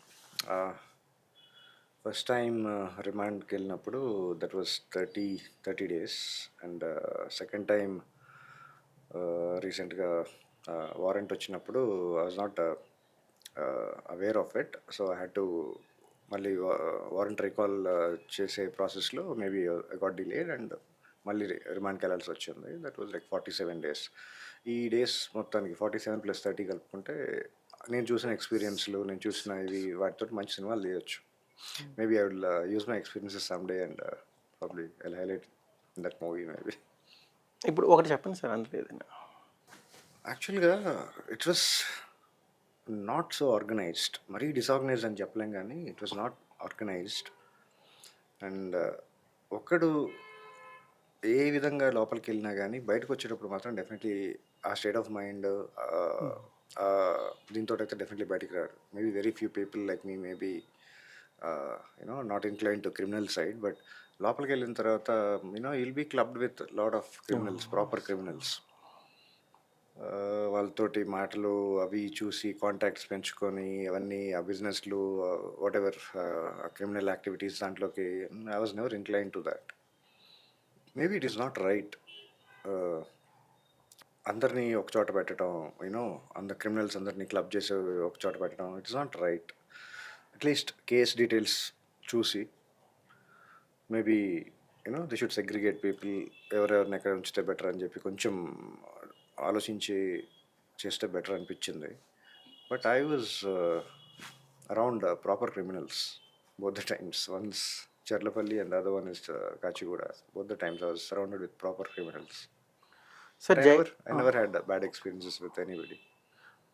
ఫస్ట్ టైం రిమాండ్కి వెళ్ళినప్పుడు that was 30 days. And second time రీసెంట్గా వారెంట్ వచ్చినప్పుడు I was not aware of it. So I had to మళ్ళీ వారెంట్ రికాల్ చేసే ప్రాసెస్లో maybe I got delayed and మళ్ళీ రిమాండ్కి వెళ్ళాల్సి వచ్చింది. That was like 47 days. ఈ డేస్ మొత్తానికి 47 + 30 కలుపుకుంటే నేను చూసిన ఎక్స్పీరియన్స్లు, నేను చూసిన ఇవి వాటితో మంచి సినిమాలు తీయచ్చు. Maybe I will use my experiences someday and probably I'll highlight in that movie maybe. ఇప్పుడు ఒకటి చెప్పండి సార్ అందులో ఏదైనా. యాక్చువల్గా it was not so organised. మరీ డిసార్గనైజ్డ్ అని చెప్పలేం కానీ it was not organised. And ఒక్కడు ఏ విధంగా లోపలికి వెళ్ళినా కానీ బయటకు వచ్చేటప్పుడు మాత్రం డెఫినెట్లీ ఆ స్టేట్ ఆఫ్ మైండ్ దీంతో అయితే డెఫినెట్లీ బయటికి రాడు. Maybe very few people like me maybe not incline to criminal side, but లోపలికి వెళ్ళిన తర్వాత you'll be clubbed with lot of criminals, proper criminals. వాళ్ళతోటి మాటలు అవి చూసి కాంటాక్ట్స్ పెంచుకొని అవన్నీ ఆ బిజినెస్లు వాట్ ఎవర్ క్రిమినల్ యాక్టివిటీస్ దాంట్లోకి I was never incline to that. Maybe it is not right. అందరినీ ఒక చోట పెట్టడం, అందరు క్రిమినల్స్ అందరినీ క్లబ్ చేసి ఒక చోట పెట్టడం, it's not right. At least case details చూసి maybe they should segregate people, ఎవరెవరిని ఎక్కడ ఉంచితే బెటర్ అని చెప్పి కొంచెం ఆలోచించి చేస్తే బెటర్ అనిపించింది. But I was around proper criminals both the times. Once Charlapalli and the other one is Kachigooda. Both the times I was surrounded with proper criminals. Sir, I never had bad experiences with anybody.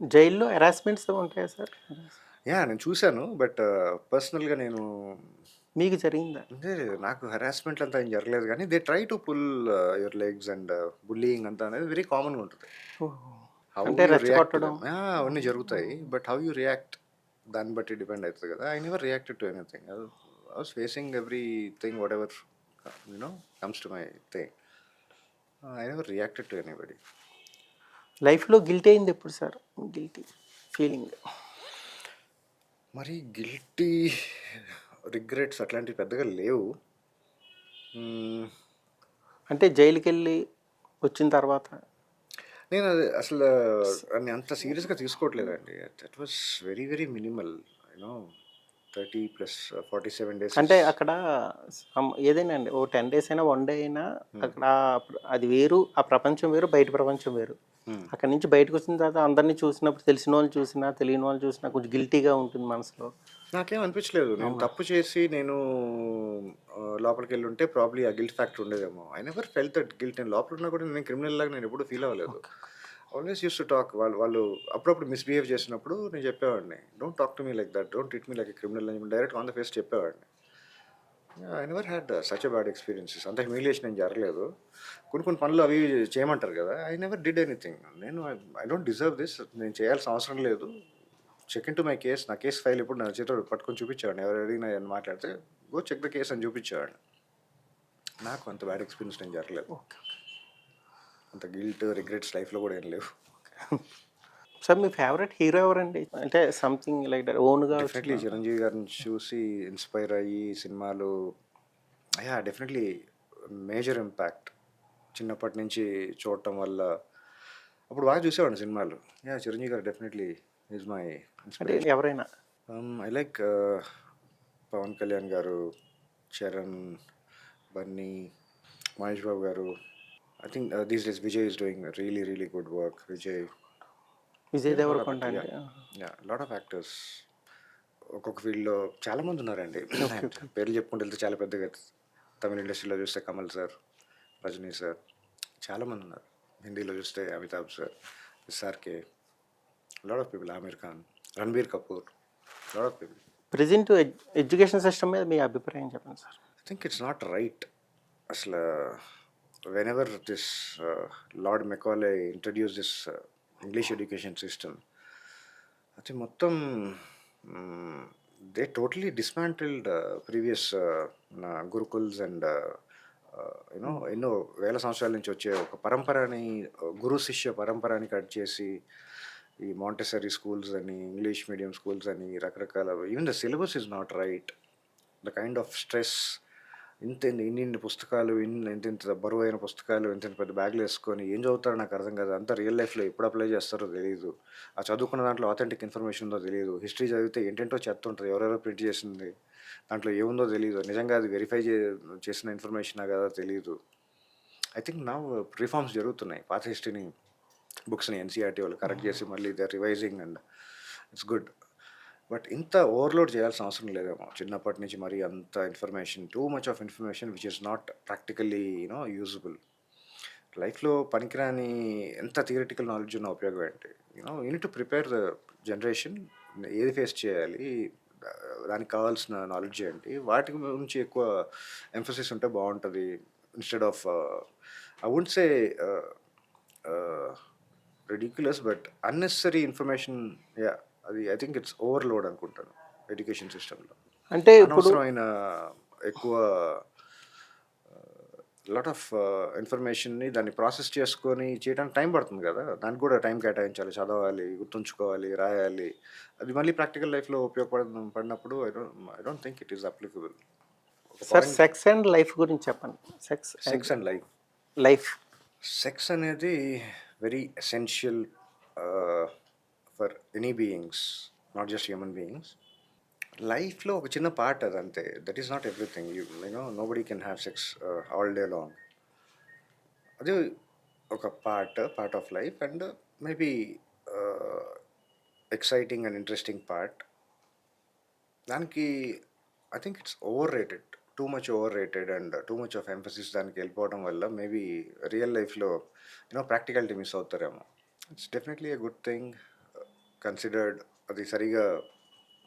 జైల్లో harassments ఉంటాయా sir? Yeah, నేను చూశాను. But పర్సనల్గా నేను మీకు జరిగిందా? అంటే నాకు హెరాస్మెంట్ అంతా ఏం జరగలేదు, కానీ they try to pull your legs and bullying అంతా అనేది వెరీ కామన్గా ఉంటుంది. అంటే రెచ్చగొట్టడం అవన్నీ జరుగుతాయి. బట్ హౌ యూ రియాక్ట్ దాన్ని బట్టి డిపెండ్ అవుతుంది కదా. I never reacted to anything. I was facing everything, whatever comes to my thing. I never reacted to anybody. లైఫ్లో గిల్టీ అయింది ఎప్పుడు సార్? గిల్టీ ఫీలింగ్ మరి గిల్టీ రిగ్రెట్స్ అట్లాంటివి పెద్దగా లేవు. అంటే జైలుకి వెళ్ళి వచ్చిన తర్వాత నేను అది అసలు అంత సీరియస్గా తీసుకోవట్లేదండి. That was very very minimal. 30 + 47 days. అంటే అక్కడ ఏదైనా అండి, ఓ 10 days అయినా 1 day అయినా అక్కడ అది వేరు, ఆ ప్రపంచం వేరు, బయట ప్రపంచం వేరు. అక్కడ నుంచి బయటకు వచ్చిన తర్వాత అందరినీ చూసినప్పుడు తెలిసిన వాళ్ళు చూసినా తెలియని వాళ్ళు చూసినా కొంచెం గిల్టీగా ఉంటుంది మనసులో. నాకేం అనిపించలేదు. నేను తప్పు చేసి నేను లోపలికి వెళ్ళి ఉంటే ప్రాబ్లీ ఆ గిల్ట్ ఫ్యాక్టర్ ఉండేదేమో. I never felt that guilt. నేను లోపల ఉన్నా కూడా నేను క్రిమినల్ లాగా నేను ఎప్పుడు ఫీల్ అవ్వలేదు. Always use to talk. వాళ్ళు అప్పుడప్పుడు మిస్బిహేవ్ చేసినప్పుడు నేను చెప్పేవాడిని, don't talk to me like that, don't treat me like a criminal అని డైరెక్ట్ ఆన్ ద ఫేస్ చెప్పేవాడిని. I never had such a bad experiences. అంత హ్యూమిలియేషన్ ఏం జరగలేదు. కొన్ని పనులు అవి చేయమంటారు కదా, ఐ నెవర్ డిడ్ ఎనీథింగ్. నేను ఐ డోంట్ డిజర్వ్ దిస్, నేను చేయాల్సిన అవసరం లేదు. Check in to my case, నా కేస్ ఫైల్ ఇప్పుడు నా చేతిలో పట్టుకొని చూపించేవాడిని. ఎవరు అడిగినా ఏమన్నా మాట్లాడితే గో చెక్ ద కేస్ అని చూపించేవాడిని. నాకు అంత బ్యాడ్ ఎక్స్పీరియన్స్ ఏం జరగలేదు. అంత గిల్ట్ రిగ్రెట్స్ లైఫ్లో కూడా ఏం లేవు. సార్ మీ ఫేవరెట్ హీరో ఎవరండి? అంటే సంథింగ్ లైక్ దట్ ఓన్గా. డెఫినెట్లీ చిరంజీవి గారిని చూసి ఇన్స్పైర్ అయ్యి సినిమాలు, యా డెఫినెట్లీ మేజర్ ఇంపాక్ట్. చిన్నప్పటి నుంచి చూడటం వల్ల అప్పుడు బాగా చూసేవాడిని సినిమాలు. Yeah Chiranjeevi garu definitely is my అంటే ఇన్స్పిరేషన్. ఎవరైనా I like Pawan Kalyan garu, Charan, Bunny, Mahesh Babu garu. I think these days Vijay is doing really really good work. Vijay Deverakonda అంటే యా లాట్ ఆఫ్ యాక్టర్స్ ఒక్కొక్క ఫీల్డ్లో చాలామంది ఉన్నారండి. పేర్లు చెప్పుకుంటూ వెళ్తే చాలా పెద్దగా. తమిళ ఇండస్ట్రీలో చూస్తే కమల్ సార్, రజనీ సార్, చాలామంది ఉన్నారు. హిందీలో చూస్తే Amitabh sir, SRK, lot of people, Aamir Khan, Ranbir Kapoor, lot of people. Present education system మీద మీ అభిప్రాయం చెప్పండి sir. I think it's not right. అసలు whenever this Lord Macaulay introduce this English education system, అది మొత్తం they totally dismantled previous gurukuls and ఎన్నో వేల సంవత్సరాల నుంచి వచ్చే ఒక పరంపరని, గురు శిష్య పరంపరని కట్ చేసి ఈ మాంటెసరీ స్కూల్స్ అని, ఇంగ్లీష్ మీడియం స్కూల్స్ అని, రకరకాల, even the syllabus is not right. The kind of stress, ఇన్ని పుస్తకాలు, ఇంత బరువైన పుస్తకాలు, ఇంత పెద్ద బ్యాగులు వేసుకొని ఏం చదువుతారో నాకు అర్థం కాదు. అంతా రియల్ లైఫ్లో ఎప్పుడు అప్లై చేస్తారో తెలియదు. ఆ చదువుకున్న దాంట్లో ఆథెంటిక్ ఇన్ఫర్మేషన్ ఉందో తెలియదు. హిస్టరీ చదివితే ఏంటంటో చెప్తుంటుంది, ఎవరెవరో ప్రింట్ చేసింది, దాంట్లో ఏముందో తెలియదు. నిజంగా అది వెరిఫై చేసిన ఇన్ఫర్మేషన్ కదా తెలియదు. ఐ థింక్ నా రిఫార్మ్స్ జరుగుతున్నాయి. పాత హిస్టరీని బుక్స్ని ఎన్సీఆర్టీ వాళ్ళు కరెక్ట్ చేసి మళ్ళీ they revising and it's good. But ఇంత ఓవర్లోడ్ చేయాల్సిన అవసరం లేదేమో చిన్నప్పటి నుంచి. మరి అంత information, too much of information which is not practically usable. లైఫ్లో పనికిరాని ఎంత థియరిటికల్ నాలెడ్జ్ ఉన్న ఉపయోగం ఏంటి? Unit to prepare the generation, ఏది ఫేస్ చేయాలి, దానికి కావాల్సిన నాలెడ్జ్ ఏంటి, వాటి గురించి ఎక్కువ ఎంఫసిస్ ఉంటే బాగుంటుంది. Instead of I would say ridiculous but unnecessary information. Yeah, అది ఐ థింక్ ఇట్స్ ఓవర్లోడ్ అనుకుంటాను ఎడ్యుకేషన్ సిస్టంలో. అంటే ఇప్పుడు అనవసరమైన ఎక్కువ లాట్ ఆఫ్ ఇన్ఫర్మేషన్ని దాన్ని ప్రాసెస్ చేసుకొని చేయడానికి టైం పడుతుంది కదా, దానికి కూడా టైం కేటాయించాలి, చదవాలి, గుర్తుంచుకోవాలి, రాయాలి. అది మళ్ళీ ప్రాక్టికల్ లైఫ్లో పడినప్పుడు I don't think it is applicable. Sir sex and life గురించి చెప్పండి. సెక్స్ అండ్ లైఫ్ సెక్స్ అనేది very essential for any beings, not just human beings. లైఫ్లో ఒక చిన్న పార్ట్ అదంతే. That is not everything. Nobody can have sex all day long. అది ఒక part of life and maybe exciting and interesting part. దానికి I think it's overrated, too much overrated and too much of emphasis దానికి వెళ్ళిపోవడం వల్ల maybe real లైఫ్లో practicality miss అవుతారేమో. It's definitely a good thing considered, అది సరిగా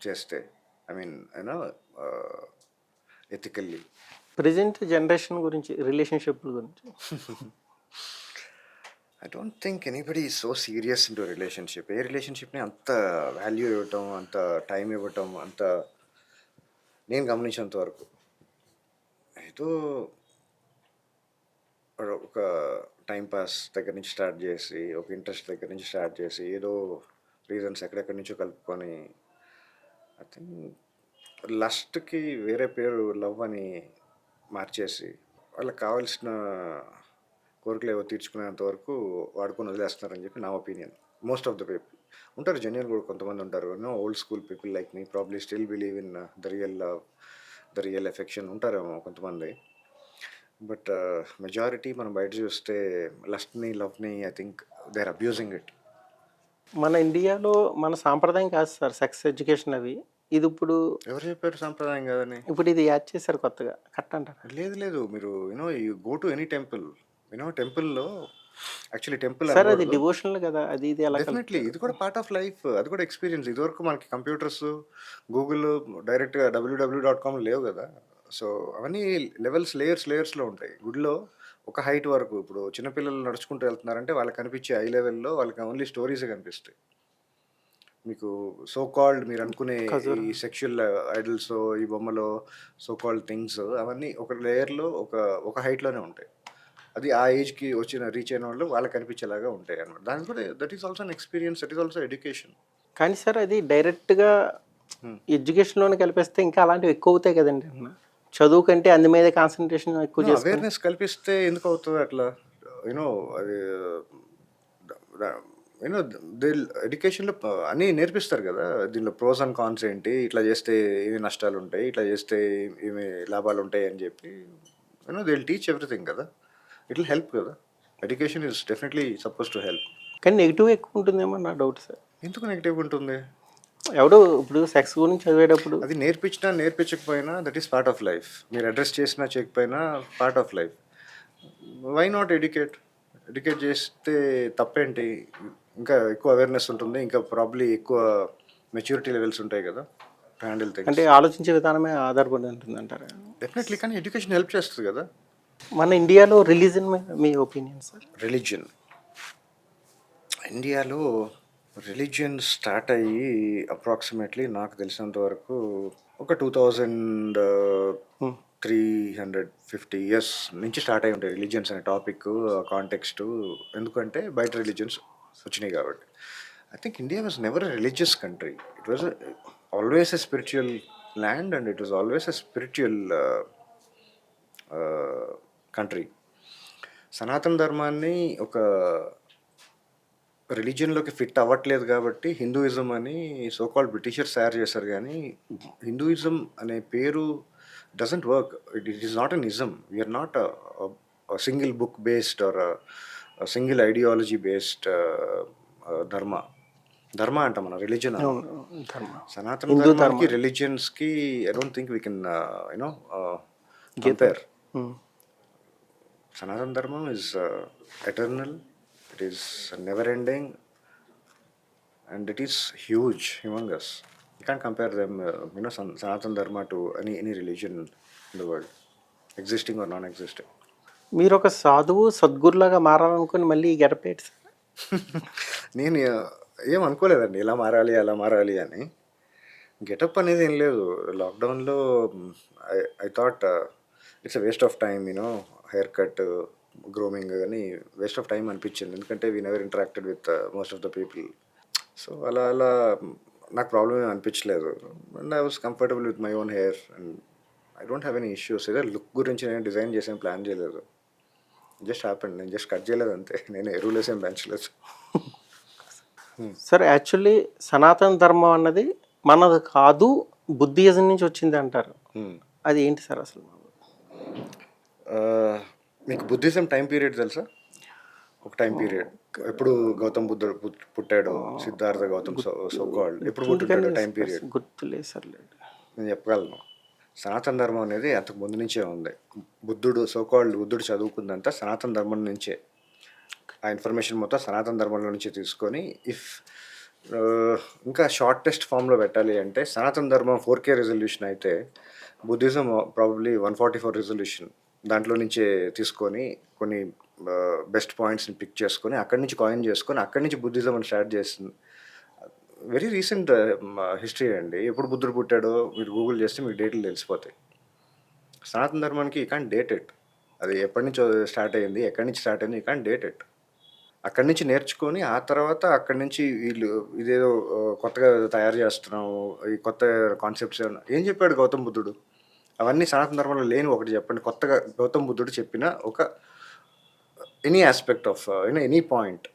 చేస్తే. I mean ethically. Present generation గురించి, రిలేషన్షిప్ల గురించి. I don't think anybody is so serious into relationship. ఏ రిలేషన్షిప్ని అంత వాల్యూ ఇవ్వటం, అంత టైం ఇవ్వటం, అంత నేను గమనించినంత వరకు ఏదో ఒక టైంపాస్ దగ్గర నుంచి స్టార్ట్ చేసి, ఒక ఇంట్రెస్ట్ దగ్గర నుంచి స్టార్ట్ చేసి, ఏదో రీజన్స్ ఎక్కడెక్కడి నుంచో కలుపుకొని, ఐ థింక్ లస్ట్కి వేరే పేరు లవ్ అని మార్చేసి వాళ్ళకి కావాల్సిన కోరికలు ఏవో తీర్చుకునేంత వరకు వాడుకొని వదిలేస్తున్నారని చెప్పి నా opinion. Most of the people ఉంటారు, జెన్యున్ కూడా కొంతమంది ఉంటారు. Old school people like me probably still believe in the real love, the real affection ఉంటారేమో కొంతమంది. బట్ మెజారిటీ మనం బయట చూస్తే లస్ట్ని, లవ్ని, I think they are abusing it. మన ఇండియాలో మన సాంప్రదాయం కాదు సార్ సెక్స్ ఎడ్యుకేషన్. అవి ఇది ఇప్పుడు ఎవరు చెప్పారు సాంప్రదాయం కాదని? ఇప్పుడు ఇది యాడ్ చేశారు కొత్తగా, కరెక్ట్ అంటారు? లేదు, మీరు you go to any temple, టెంపుల్లో యాక్చువల్లీ టెంపుల్ సార్ అది డివోషనల్ కదా, అది ఇది ఎలా? డెఫినెట్లీ ఇది కూడా పార్ట్ ఆఫ్ లైఫ్, అది కూడా ఎక్స్పీరియన్స్. ఇదివరకు మనకి కంప్యూటర్స్, గూగుల్, డైరెక్ట్గా www.com లేవు కదా. సో అవన్నీ లేయర్స్లో ఉంటాయి. గుడిలో ఒక హైట్ వరకు ఇప్పుడు చిన్నపిల్లలు నడుచుకుంటూ వెళ్తున్నారంటే వాళ్ళకి కనిపించే ఐ లెవెల్‌లో వాళ్ళకి ఓన్లీ స్టోరీసే కనిపిస్తాయి. మీకు సో కాల్డ్ మీరు అనుకునే ఖజూర్. ఈ సెక్షువల్ ఐడల్స్, ఈ బొమ్మలో సో కాల్డ్ థింగ్స్ అవన్నీ ఒక లేయర్‌లో ఒక హైట్‌లోనే ఉంటాయి. అది ఆ ఏజ్‌కి రీచ్ అయిన వాళ్ళు వాళ్ళకి కనిపించేలాగా ఉంటాయి అన్నమాట. దానికి కూడా that is also an experience, that is also education. కానీ సార్ అది డైరెక్ట్‌గా ఎడ్యుకేషన్‌లోనే కలిపేస్తే ఇంకా అలాంటివి ఎక్కువ అవుతాయి కదండీ అన్న. చదువు కంటే అందు మీదే కాన్సంట్రేషన్ ఎక్కువ చేసుకుంటే అవేర్‌నెస్ కల్పిస్తే ఎందుకు అవుతది అట్లా? యూనో అది యూనో ఎడ్యుకేషన్‌లో అన్నీ నేర్పిస్తారు కదా! దీనిలో ప్రోస్ అండ్ కాన్స్ ఏంటి? ఇట్లా చేస్తే ఏమి నష్టాలుంటాయి? ఇట్లా చేస్తే ఏమి లాభాలుంటాయి అని చెప్పి దే విల్ టీచ్ ఎవ్రీథింగ్ కదా! ఇట్ విల్ హెల్ప్ కదా! Education is definitely supposed to help. కానీ నెగెటివ్ ఎక్కువ ఉంటుందేమో నా డౌట్ సార్. ఎందుకు నెగెటివ్‌గా ఉంటుంది? ఎవడు ఇప్పుడు సెక్స్ గురించి చదివేటప్పుడు అది నేర్పించినా, నేర్పించకపోయినా that is part of life. మీరు అడ్రెస్ చేసినా, చేయకపోయినా part of life. Why not educate? Educate చేస్తే తప్పేంటి? ఇంకా ఎక్కువ అవేర్‌నెస్ ఉంటుంది. ఇంకా ప్రాబబ్లీ ఎక్కువ మెచ్యూరిటీ లెవెల్స్ ఉంటాయి కదా! టు హ్యాండిల్ అంటే థింగ్స్. ఆలోచించే విధానమే ఆధారపడి ఉంటుందంటారా? డెఫినెట్‌లీ కానీ ఎడ్యుకేషన్ హెల్ప్ చేస్తది కదా! మన ఇండియాలో రిలీజన్ మీద మీ ఒపీనియన్ సార్? రిలిజియన్. ఇండియాలో రిలిజియన్ స్టార్ట్ అయ్యి అప్రాక్సిమేట్‌లీ నాకు తెలిసినంత వరకు ఒక 2350 ఇయర్స్ నుంచి స్టార్ట్ అయ్యి ఉంటాయి రిలిజియన్స్ అనే టాపిక్, కాంటెక్స్ట్. ఎందుకంటే బయట రిలిజియన్స్ వచ్చినాయి కాబట్టి. I think India was never a religious country. It was always a spiritual land and it was always a spiritual country. సనాతన ధర్మాన్ని ఒక రిలీజియన్‌లోకి ఫిట్ అవ్వట్లేదు కాబట్టి హిందూయిజం అని సో కాల్డ్ బ్రిటిషర్స్ తయారు చేశారు గానీ, హిందూయిజం అనే పేరు doesn't work. It is not an ism. We are not single book based or single ideology based dharma. Dharma అంటాం మనం, రిలీజియన్ అనం. ధర్మ. సనాతన హిందూ ధర్మానికి ధర్మ. రిలీజియన్స్‌కి I don't think we can compare. Sanatana Dharma is eternal, it is never ending, and it is huge, humongous. You can't compare them, Sanatana Dharma to any religion in the world, existing or non-existing. మీరు ఒక సాధువు సద్గురులాగా మారాలనుకుని మళ్ళీ గెటపేట్ sir? నేను ఏం అనుకోలేదండి ఇలా మారాలి అలా మారాలి అని. గెటప్ అనేది ఏం లేదు. లాక్డౌన్లో I thought it's a waste of time, hair cut, grooming అని వేస్ట్ ఆఫ్ టైం అనిపించింది. ఎందుకంటే we never interacted with most of the people. So అలా నాకు ప్రాబ్లం ఏమి అనిపించలేదు. And I was comfortable with my own hair and I don't have any issues. ఏదో look గురించి నేను డిజైన్ చేసాను, ప్లాన్ చేయలేదు. Just happened. నేను జస్ట్ కట్ చేయలేదు అంతే. నేను ఎరువులు వేసేం పెంచలేదు. సార్ యాక్చువల్లీ సనాతన ధర్మం అన్నది మనది కాదు, బుద్ధిజం నుంచి వచ్చింది అంటారు. అది ఏంటి సార్ అసలు? మీకు బుద్ధిజం టైం పీరియడ్ తెలుసా? ఒక టైం పీరియడ్ ఎప్పుడు గౌతమ్ బుద్ధుడు పుట్టాడు, సిద్ధార్థ గౌతమ్ సో కాల్డ్ ఎప్పుడు పుట్టాడు టైం పీరియడ్ గుర్తులేదు సార్. నేను చెప్పగలను. సనాతన ధర్మం అనేది అంతకు ముందు నుంచే ఉంది. బుద్ధుడు సో కాల్డ్ బుద్ధుడు చదువుకుందంతా సనాతన ధర్మం నుంచే. ఆ ఇన్ఫర్మేషన్ మొత్తం సనాతన ధర్మంలో నుంచి తీసుకొని ఇంకా షార్టెస్ట్ ఫామ్లో పెట్టాలి అంటే సనాతన ధర్మం 4K రెజల్యూషన్ అయితే బుద్ధిజం ప్రాబబ్లీ 144 రెజల్యూషన్. దాంట్లో నుంచే తీసుకొని కొన్ని బెస్ట్ పాయింట్స్ని పిక్ చేసుకొని అక్కడి నుంచి కాయిన్ చేసుకొని అక్కడి నుంచి బుద్ధిజం అని స్టార్ట్ చేస్తుంది. వెరీ రీసెంట్ హిస్టరీ అండి. ఎప్పుడు బుద్ధుడు పుట్టాడో మీరు గూగుల్ చేస్తే మీకు డేట్లు తెలిసిపోతాయి. సనాతన ధర్మానికి యూ కాంట్ డేట్ ఇట్. అది ఎప్పటి నుంచో స్టార్ట్ అయ్యింది, ఎక్కడి నుంచి స్టార్ట్ అయింది, యూ కాంట్ డేట్ ఇట్. అక్కడి నుంచి నేర్చుకొని ఆ తర్వాత అక్కడి నుంచి వీళ్ళు ఇదేదో కొత్తగా తయారు చేస్తున్నాము, ఈ కొత్త కాన్సెప్ట్స్ ఏం చెప్పాడు గౌతమ్ బుద్ధుడు? అవన్నీ సనాతన ధర్మంలో లేని ఒకటి చెప్పండి. కొత్తగా గౌతమ్ బుద్ధుడు చెప్పిన ఒక any aspect of any point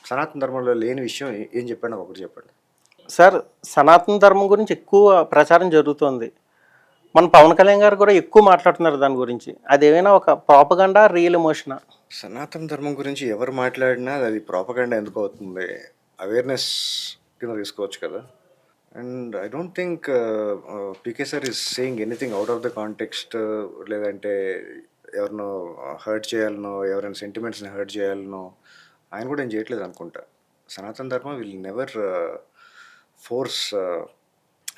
సనాతన ధర్మంలో లేని విషయం ఏం చెప్పాడు ఒకటి చెప్పండి. సార్ సనాతన ధర్మం గురించి ఎక్కువ ప్రచారం జరుగుతోంది. మన పవన్ కళ్యాణ్ గారు కూడా ఎక్కువ మాట్లాడుతున్నారు దాని గురించి. అదేమైనా ఒక ప్రాపగండా, రియల్ ఎమోషనా? సనాతన ధర్మం గురించి ఎవరు మాట్లాడినా అది ప్రాపగండా ఎందుకు అవుతుంది? అవేర్నెస్ కింద తీసుకోవచ్చు కదా. And I don't think PK sir is saying anything out of the context. లేదంటే ఎవరినో హర్ట్ చేయాలనో, ఎవరైనా సెంటిమెంట్స్ని హర్ట్ చేయాలనో ఆయన కూడా ఏం చేయట్లేదు అనుకుంటా. సనాతన ధర్మం విల్ నెవర్ ఫోర్స్,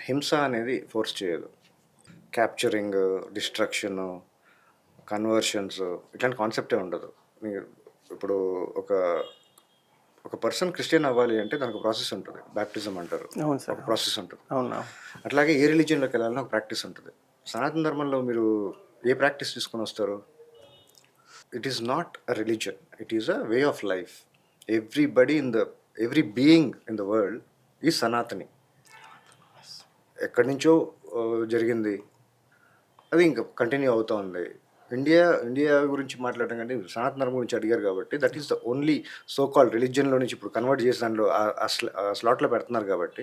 హింస అనేది ఫోర్స్ చేయదు. క్యాప్చరింగ్, డిస్ట్రక్షన్, కన్వర్షన్స్ ఇట్లాంటి కాన్సెప్టే ఉండదు. మీరు ఇప్పుడు ఒక ఒక పర్సన్ క్రిస్టియన్ అవ్వాలి అంటే దానికి ప్రాసెస్ ఉంటుంది. బ్యాప్టిజం అంటారు. అవును సార్. ఒక ప్రాసెస్ ఉంటుంది. అవునా? అట్లాగే ఏ రిలీజియన్లోకి వెళ్ళాలన్నా ఒక ప్రాక్టీస్ ఉంటుంది. సనాతన ధర్మంలో మీరు ఏ ప్రాక్టీస్ తీసుకొని వస్తారు? It is not a religion, it is a way of life. Every being in the world is Sanatani. ఎక్కడి నుంచో జరిగింది, అది ఇంకా కంటిన్యూ అవుతూ ఉంది. ఇండియా గురించి మాట్లాడడం కంటే సనాతన ధర్మం గురించి అడిగారు కాబట్టి that is the only so called రిలీజియన్లో నుంచి ఇప్పుడు కన్వర్ట్ చేసి దానిలో ఆ స్లాట్లో పెడుతున్నారు కాబట్టి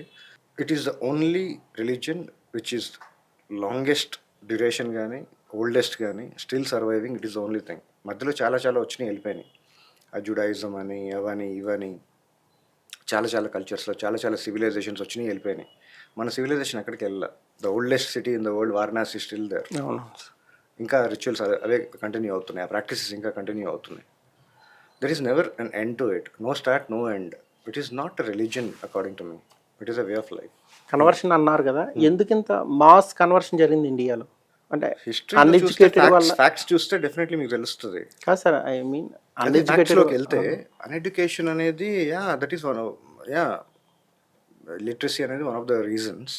it is the only religion which is longest duration కానీ ఓల్డెస్ట్ కానీ still surviving. It is the only thing. మధ్యలో చాలా చాలా వచ్చినాయి, వెళ్ళిపోయినాయి. ఆ జుడాయిజం అని అవని ఇవని చాలా చాలా కల్చర్స్లో చాలా చాలా సివిలైజేషన్స్ వచ్చినాయి, వెళ్ళిపోయినాయి. మన సివిలైజేషన్ ఎక్కడికి వెళ్ళా. The oldest city in the world Varanasi still there. ఇంకా రిచువల్స్ అవే కంటిన్యూ అవుతున్నాయి, ఆ ప్రాక్టీసెస్ ఇంకా కంటిన్యూ అవుతున్నాయి. There is never an end to it, no start no end. It is not a religion according to me, it is a way of life. Conversion అన్నారు కదా, ఎందుకు ఇంత మాస్ కన్వర్షన్ జరిగింది ఇండియాలో? అంటే హిస్టరీ అన్ఎడ్యుకేటెడ్ వల్ల facts చూస్తే definitely మీకు తెలుస్తుంది. కాదు సార్, ఐ మీన్ అన్ఎడ్యుకేటెడ్లోకి వెళ్తే అన్ఎడ్యుకేషన్ అనేది దట్ ఈస్ వన్. లిటరసీ అనేది వన్ ఆఫ్ ద రీజన్స్.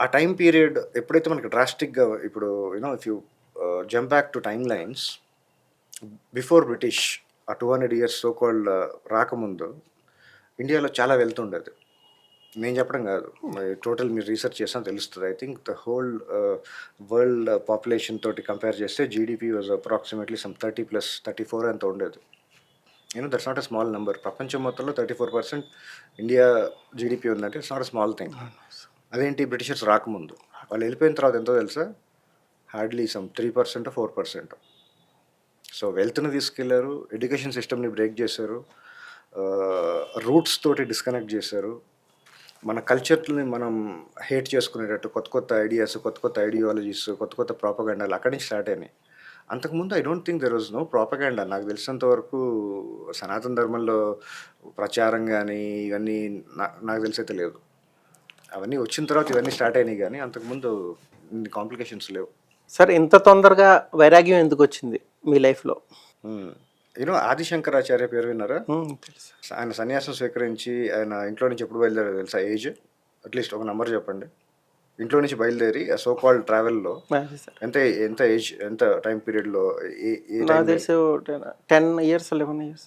ఆ టైం పీరియడ్ ఎప్పుడైతే మనకి డ్రాస్టిక్గా ఇప్పుడు if you jump back to time lines before British, ఆ 200 ఇయర్స్ సో కాల్డ్ రాకముందు ఇండియాలో చాలా వెళ్తుండేది. నేను చెప్పడం కాదు, టోటల్ మీరు రీసెర్చ్ చేసినా తెలుస్తుంది. I think the whole world population తోటి కంపేర్ చేస్తే జీడిపి వాజ్ అప్రాక్సిమేట్లీ సమ్ 30+, 34 అంత ఉండేది. That's not a small number. ప్రపంచం మొత్తంలో 34% ఇండియా జీడిపి ఉందంటే it's not a small thing. అదేంటి బ్రిటిషర్స్ రాకముందు. వాళ్ళు వెళ్ళిపోయిన తర్వాత ఎంతో తెలుసా? Hardly some 3%, 4%. సో వెల్త్ని తీసుకెళ్లారు, ఎడ్యుకేషన్ సిస్టమ్ని బ్రేక్ చేశారు, రూట్స్ తోటి డిస్కనెక్ట్ చేశారు. మన కల్చర్ని మనం హేట్ చేసుకునేటట్టు కొత్త కొత్త ఐడియాస్, కొత్త కొత్త ఐడియాలజీస్, కొత్త కొత్త ప్రాపగాండాలు అక్కడి నుంచి స్టార్ట్ అయినాయి. అంతకుముందు I don't think there was no propaganda. నాకు తెలిసినంత వరకు సనాతన ధర్మంలో ప్రచారం కానీ ఇవన్నీ నాకు తెలిసైతే లేదు. అవన్నీ వచ్చిన తర్వాత ఇవన్నీ స్టార్ట్ అయినాయి, కానీ అంతకుముందు ఇన్ని కాంప్లికేషన్స్ లేవు. సార్, ఇంత తొందరగా వైరాగ్యం ఎందుకు వచ్చింది మీ లైఫ్లో? ఆదిశంకరాచార్య పేరు విన్నారా? తెలుసు. ఆయన సన్యాసం స్వీకరించి ఆయన ఇంట్లో నుంచి ఎప్పుడు బయలుదేరారు తెలుసా? ఏజ్ అట్లీస్ట్ ఒక నెంబర్ చెప్పండి. ఇంట్లో నుంచి బయలుదేరి సో కాల్డ్ ట్రావెల్లో ఎంత ఏజ్, ఎంత టైం పీరియడ్లో, 10 years, 11 years.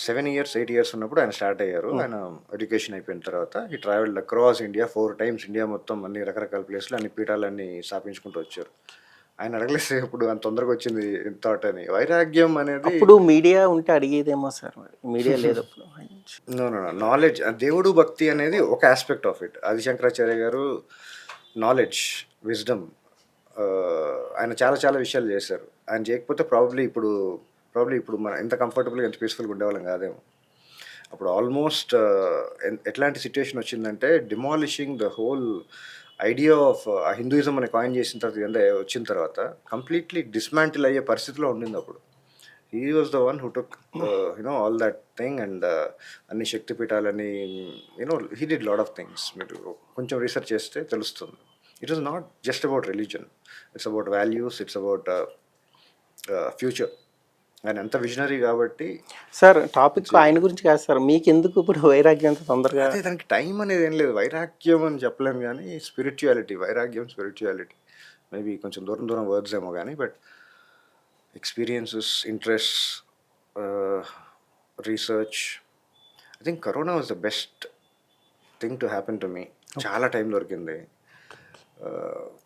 7 years, 8 years ఉన్నప్పుడు ఆయన స్టార్ట్ అయ్యారు. ఆయన ఎడ్యుకేషన్ అయిపోయిన తర్వాత ఈ travel across India 4 times. India మొత్తం అన్ని రకరకాల ప్లేస్లు, అన్ని పీఠాలన్నీ స్థాపించుకుంటూ వచ్చారు. ఆయన అడగలేస్తే ఇప్పుడు అంత తొందరగా వచ్చింది థాట్ అని. వైరాగ్యం అనేది ఇప్పుడు మీడియా ఉంటే అడిగేదేమో సార్, మీడియా లేదు. నో నాలెడ్జ్, దేవుడు భక్తి అనేది ఒక ఆస్పెక్ట్ ఆఫ్ ఇట్. ఆదిశంకరాచార్య గారు నాలెడ్జ్, విజ్డమ్, ఆయన చాలా చాలా విషయాలు చేశారు. ఆయన చేయకపోతే ప్రాబ్లీ ఇప్పుడు మనం ఎంత కంఫర్టబుల్గా, ఎంత పీస్ఫుల్గా ఉండేవాళ్ళం కాదేమో. అప్పుడు ఆల్మోస్ట్ ఎట్లాంటి సిచ్యువేషన్ వచ్చిందంటే demolishing the whole idea of Hinduism అని కాయిన్ చేసిన తర్వాత వచ్చిన తర్వాత కంప్లీట్లీ డిస్మాంటిల్ అయ్యే పరిస్థితిలో ఉండింది అప్పుడు. He was the one who took all that thing and అన్ని శక్తిపీఠాలని he did lot of things. మీరు కొంచెం రీసెర్చ్ చేస్తే తెలుస్తుంది. It is not just about religion, it's about values, it's about future. ఆయన ఎంత విజనరీ కాబట్టి. సార్, టాపిక్ ఆయన గురించి కాదు సార్, మీకు ఎందుకు ఇప్పుడు వైరాగ్యం అంత తొందరగా? అదే, దానికి టైం అనేది ఏం లేదు. వైరాగ్యం అని చెప్పలేము కానీ స్పిరిచువాలిటీ, వైరాగ్యం స్పిరిచువాలిటీ మేబీ కొంచెం దూరం వర్డ్స్ ఏమో కానీ, but experiences, interest, research. I think corona was the best thing to happen to me. చాలా టైం దొరికింది.